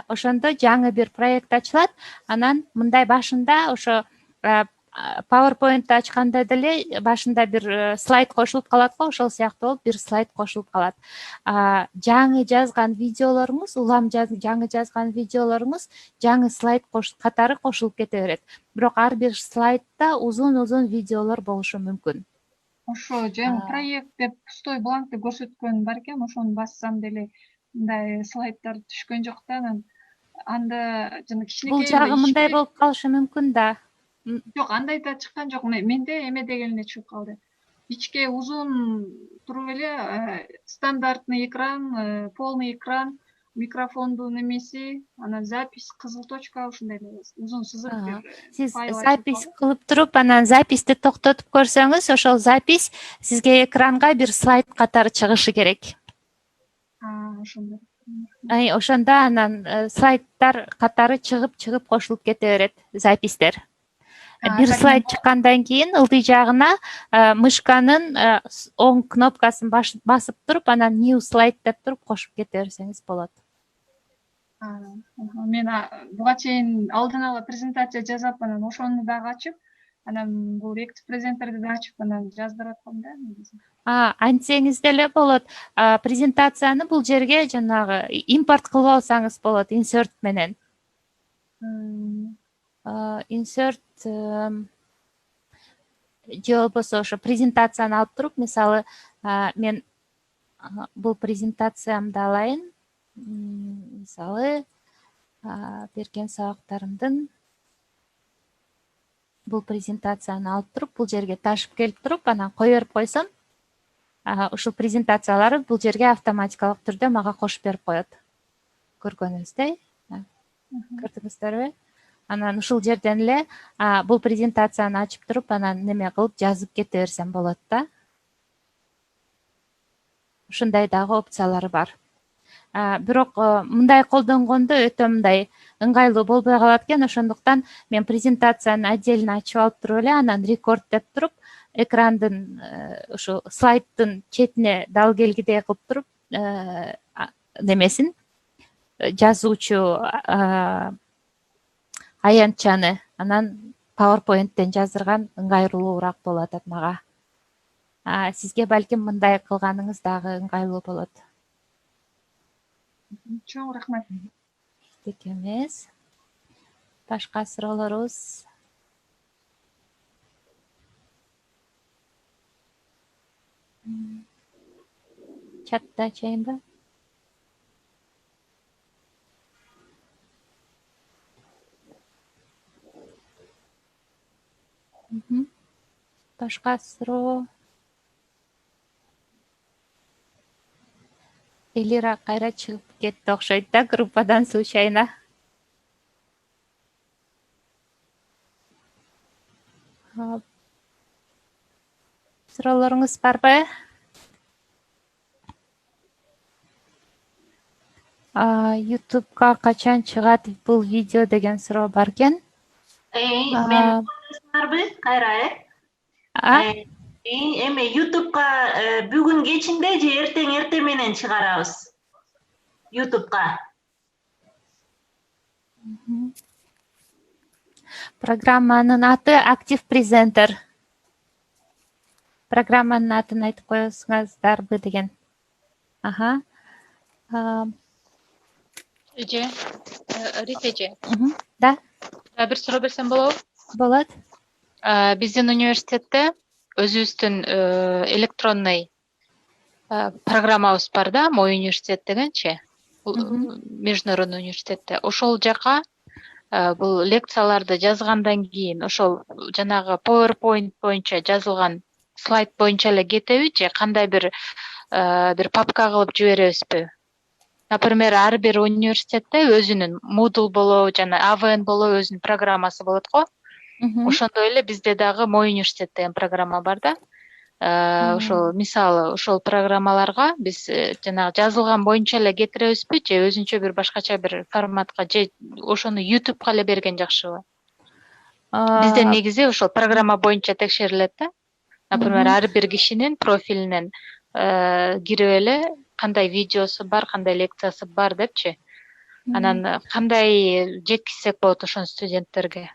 Ошондо жаңы бир проект ачылат. Анан мындай башында ошо PowerPoint ачканда деле башында бир слайд кошулуп калат го, ошол сыяктуу болуп бир слайд кошулуп калат. Жаңы жазган видеолоруңуз, улам жаңы жазган видеолоруңуз жаңы слайд катары кошулуп кете берет. Бирок ар бир слайдда узун видеолор болушу мүмкүн. Ошо жаңы проект деп пустой бланкты көрсөткөн бар экен, ошону бассам деле мындай слайддар түшкөн жок да, анан анда жана кичинекей. Бул жагы мындай болуп калышы мүмкүн да. Жок, андай да чыккан жок. Менде эме деген эле чыгып калды. Ичке узун туруп эле стандартный экран, полный экран, микрофондун немеси, анан запись, кызыл точка, ушундай эле узун сызык бир. Сиз запись кылып туруп, анан записти токтотуп көрсөңүз, ошол запись сизге экранга бир слайд катары чыгышы керек. Ошондой. Ошондо анан слайддар катары чыгып кошулуп кете берет, запистер. Бир слайд чыккандан кийин ылдый жагына мышканын оң кнопкасын басып туруп, анан new slide деп туруп кошуп кете берсеңиз болот. Мен буга чейин алдын ала презентация жасап, анан ошону дагы ачып, анан бул Active Presenter'ди да ачып, анан жаздырып аткам да. Антсеңиз деле болот. Презентацияны бул жерге жанагы импорт кылып алсаңыз болот, insert менен. Insert же болбосо ошо презентацияны алып туруп, мисалы, мен бул презентациямды алайын. Мисалы, берген сабактарымдын бул презентацияны алып туруп, бул жерге ташып келип туруп, анан кое берип койсом, ушул презентациялары бул жерге автоматикалык түрдө мага кошуп берип коет. Көргөнүңүздөй. Көрдүңүздөрбү? Анан ушул жерден эле бул презентацияны ачып туруп, анан неме кылып жазып кете берсем болот да. Ушундай дагы опциялары бар. Бирок мындай колдонгондо өтө мындай ыңгайлуу болбой калат экен, ошондуктан мен презентацияны отдельно ачып алып туруп эле, анан рекорд деп туруп, экрандын ушу слайддын четине дал келгидей кылып туруп, немесин жазуучу аянтчаны анан PowerPoint'тен жаздырган ыңгайлуураак болуп атат мага. Сизге балким мындай кылганыңыз дагы ыңгайлуу болот. Чоң рахмат. Тек эмес. Башка суроолорубуз? Чатта ачайынбы? Башка суроо? Элира кайра чыгып кетти окшойт да группадан случайно. Суроолоруңуз барбы? YouTube'га качан чыгат бул видео деген суроо бар экен. Мен барбы кайра, эми YouTube'га бүгүн кечинде же эртең менен чыгарабыз. YouTube'га. Программанын аты Active Presenter. Программанын атын айтып коесуңуздарбы деген. Эже, Рита эже. Да. Бир суроо берсем болобу? болот. Биздин университетте өзүбүздүн электронный программабыз бар да, мой университет дегенчи. Международный университетте. Ошол жака бул лекцияларды жазгандан кийин ошол жанагы PowerPoint боюнча жазылган слайд боюнча эле кетеби же кандай бир папка кылып жиберебизби? Например, ар бир университетте өзүнүн Moodle болобу жана AVN болобу өзүнүн программасы болот го. Ошондой эле бизде дагы мой университет деген программа бар да. Ошол мисалы ошол программаларга биз жанагы жазылган боюнча эле кетиребизби же өзүнчө бир башкача бир форматка же ошону YouTubeга эле берген жакшыбы? Бизде негизи ошол программа боюнча текшерилет да. Например, ар бир кишинин профилинен кирип эле кандай видеосу бар, кандай лекциясы бар депчи. Анан кандай жеткизсек болот ошону студенттерге?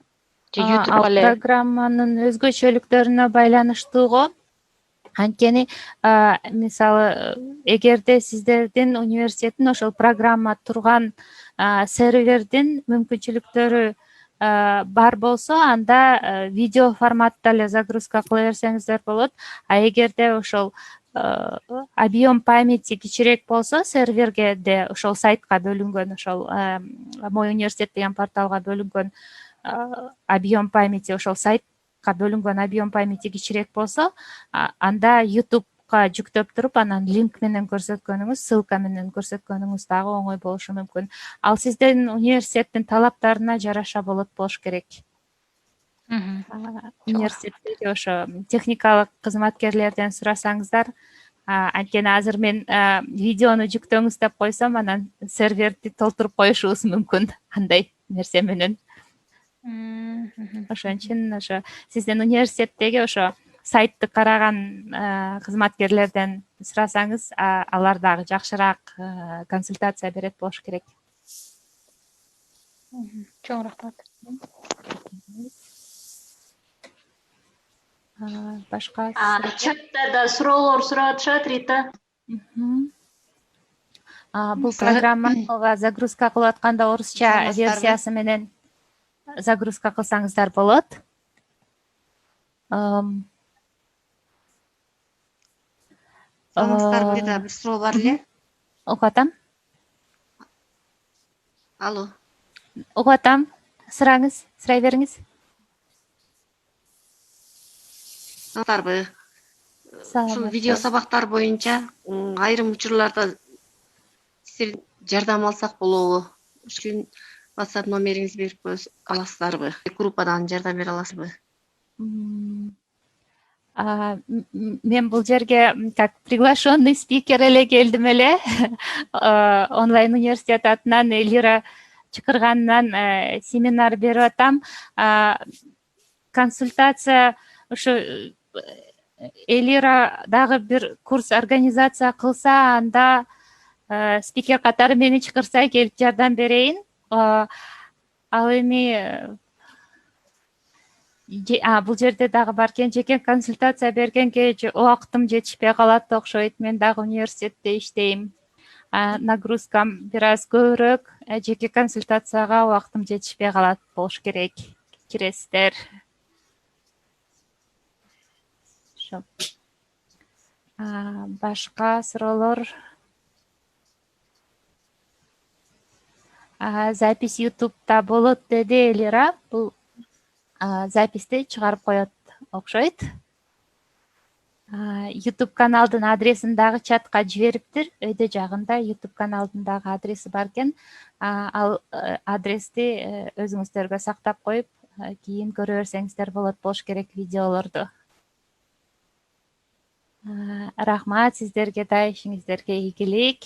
Же YouTubeга эле программанын өзгөчөлүктөрүнө байланыштуу го. Анткени мисалы эгерде сиздердин университеттин ошол программа турган сервердин мүмкүнчүлүктөрү бар болсо, анда видео форматта эле загрузка кыла берсеңиздер болот. А эгерде ошол объем памяти кичирээк болсо, серверге де ошол сайтка бөлүнгөн, ошол мой университет деген порталга бөлүнгөн объем памяти, ошол сайтка бөлүнгөн объем памяти кичирээк болсо, анда YouTubeга жүктөп туруп, анан линк менен көрсөткөнүңүз, ссылка менен көрсөткөнүңүз дагы оңой болушу мүмкүн. Ал сиздердин университеттин талаптарына жараша болот болуш керек. Университетте ошо техникалык кызматкерлерден сурасаңыздар, анткени азыр мен видеону жүктөңүз деп койсом, анан серверди толтуруп коюшубуз мүмкүн андай нерсе менен. Ошон үчүн ошо сиздин университеттеги ошо сайтты караган кызматкерлерден сурасаңыз, алар дагы жакшыраак консультация берет болуш керек. Чоң рахмат. Башка чатта да суроолор сурап атышат, Рита. Бул программага загрузка кылып атканда орусча версиясы менен загрузка кылсаңыздар болот. Саламатсыздарбы, Рита, бир суроо бар эле. Угуп атам. Алло. Угуп атам. Сураңыз, сурай бериңиз. Саламатсыздарбы. Ушул видео сабактар боюнча айрым учурларда сиздер жардам алсак болобу? Үчүн WhatsApp номериңизди берип аласыздарбы? Группадан жардам бере аласызбы? Мен бул жерге как приглашенный спикер эле келдим эле. Онлайн университет атынан Элира чакырганынан семинар берип атам. Консультация ошо Элира дагы бир курс организация кылса, анда спикер катары мени чакырса келип жардам берейин. Ал эми бул жерде дагы бар экен, жеке консультация бергенге убактым жетишпей калат окшойт. Мен дагы университетте иштейм. Нагрузкам бир аз көбүрөөк, жеке консультацияга убактым жетишпей калат болуш керек. Киресиздер. Башка суроолор? Запись YouTube'да болот деди Элира. Бул записти чыгарып коет окшойт. YouTube каналдын адресин дагы чатка жибериптир. Өйдө жагында YouTube каналдын дагы адреси бар экен. Ал адрести өзүңүздөргө сактап коюп, кийин көрө берсеңиздер болот болуш керек видеолорду. Рахмат сиздерге да, ишиңиздерге ийгилик.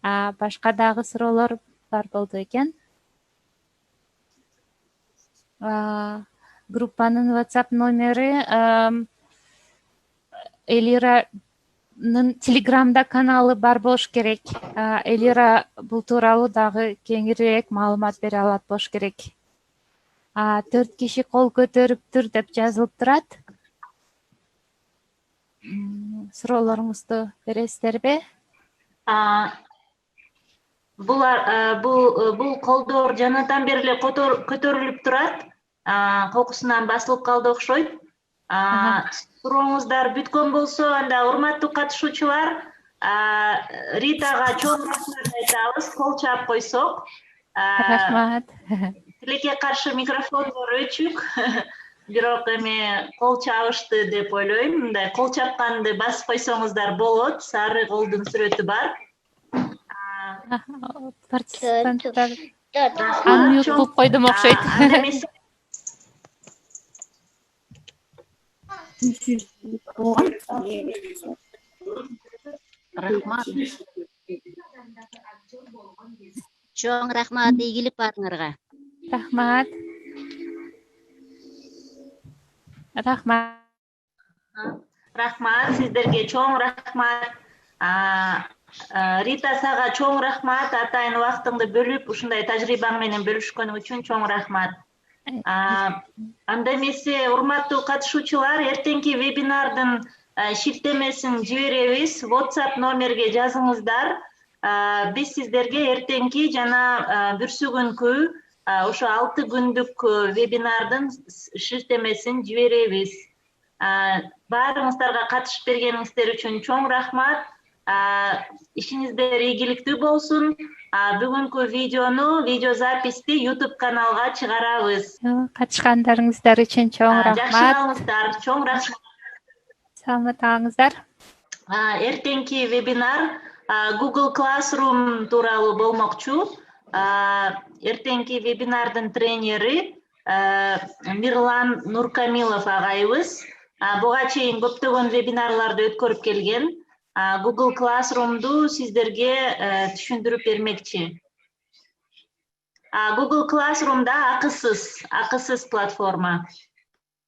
Башка дагы суроолор бар болду экен. Группанын WhatsApp номери, Элиранын Телеграмда каналы бар болуш керек. Элира бул тууралуу дагы кеңирээк маалымат бере алат болуш керек. 4 киши кол көтөрүптүр деп жазылып турат. Суроолоруңузду бересиздерби? Бул колдоор жанатан бери эле көтөрүлүп турат. кокусунан басылып калды окшойт. Сурооңуздар бүткөн болсо, анда урматтуу катышуучулар, Ритага чоң рахмат айтабыз, кол чаап койсок. Рахмат. Тилекке каршы микрофондор өчүк, бирок эми кол чабышты деп ойлойм. Мындай кол чапканды басып койсоңуздар болот, сары колдун сүрөтү бар. Партисипанттар анмьют кылып койдум окшойт. Рахмат. Чоң рахмат, ийгилик барыңарга. Рахмат. Рахмат. Рахмат, сиздерге чоң рахмат. Рита, сага чоң рахмат. Атайын убактыңды бөлүп, ушундай тажрыйбаң менен бөлүшкөнүң үчүн чоң рахмат. Анда эмесе, урматтуу катышуучулар, эртеңки вебинардын шилтемесин жиберебиз. WhatsApp номерге жазыңыздар. Биз сиздерге эртеңки жана бүрсүгүнкү ошо 6 күндүк вебинардын шилтемесин жиберебиз. Баарыңыздарга катышып бергениңиздер үчүн чоң рахмат. Ишиңиздер ийгиликтүү болсун. Бүгүнкү видеозаписти YouTube каналга чыгарабыз. Катышкандарыңыздар үчүн чоң рахмат. Жакшы калыңыздар, чоң рахмат. Саламат калыңыздар. Эртеңки вебинар Google Classroom тууралуу болмокчу. Эртеңки вебинардын тренери Мирлан Нуркамилов агайыбыз. Буга чейин көптөгөн вебинарларды өткөрүп келген. Google Classroom'ду сиздерге түшүндүрүп бермекчи. Google Classroom'да акысыз платформа.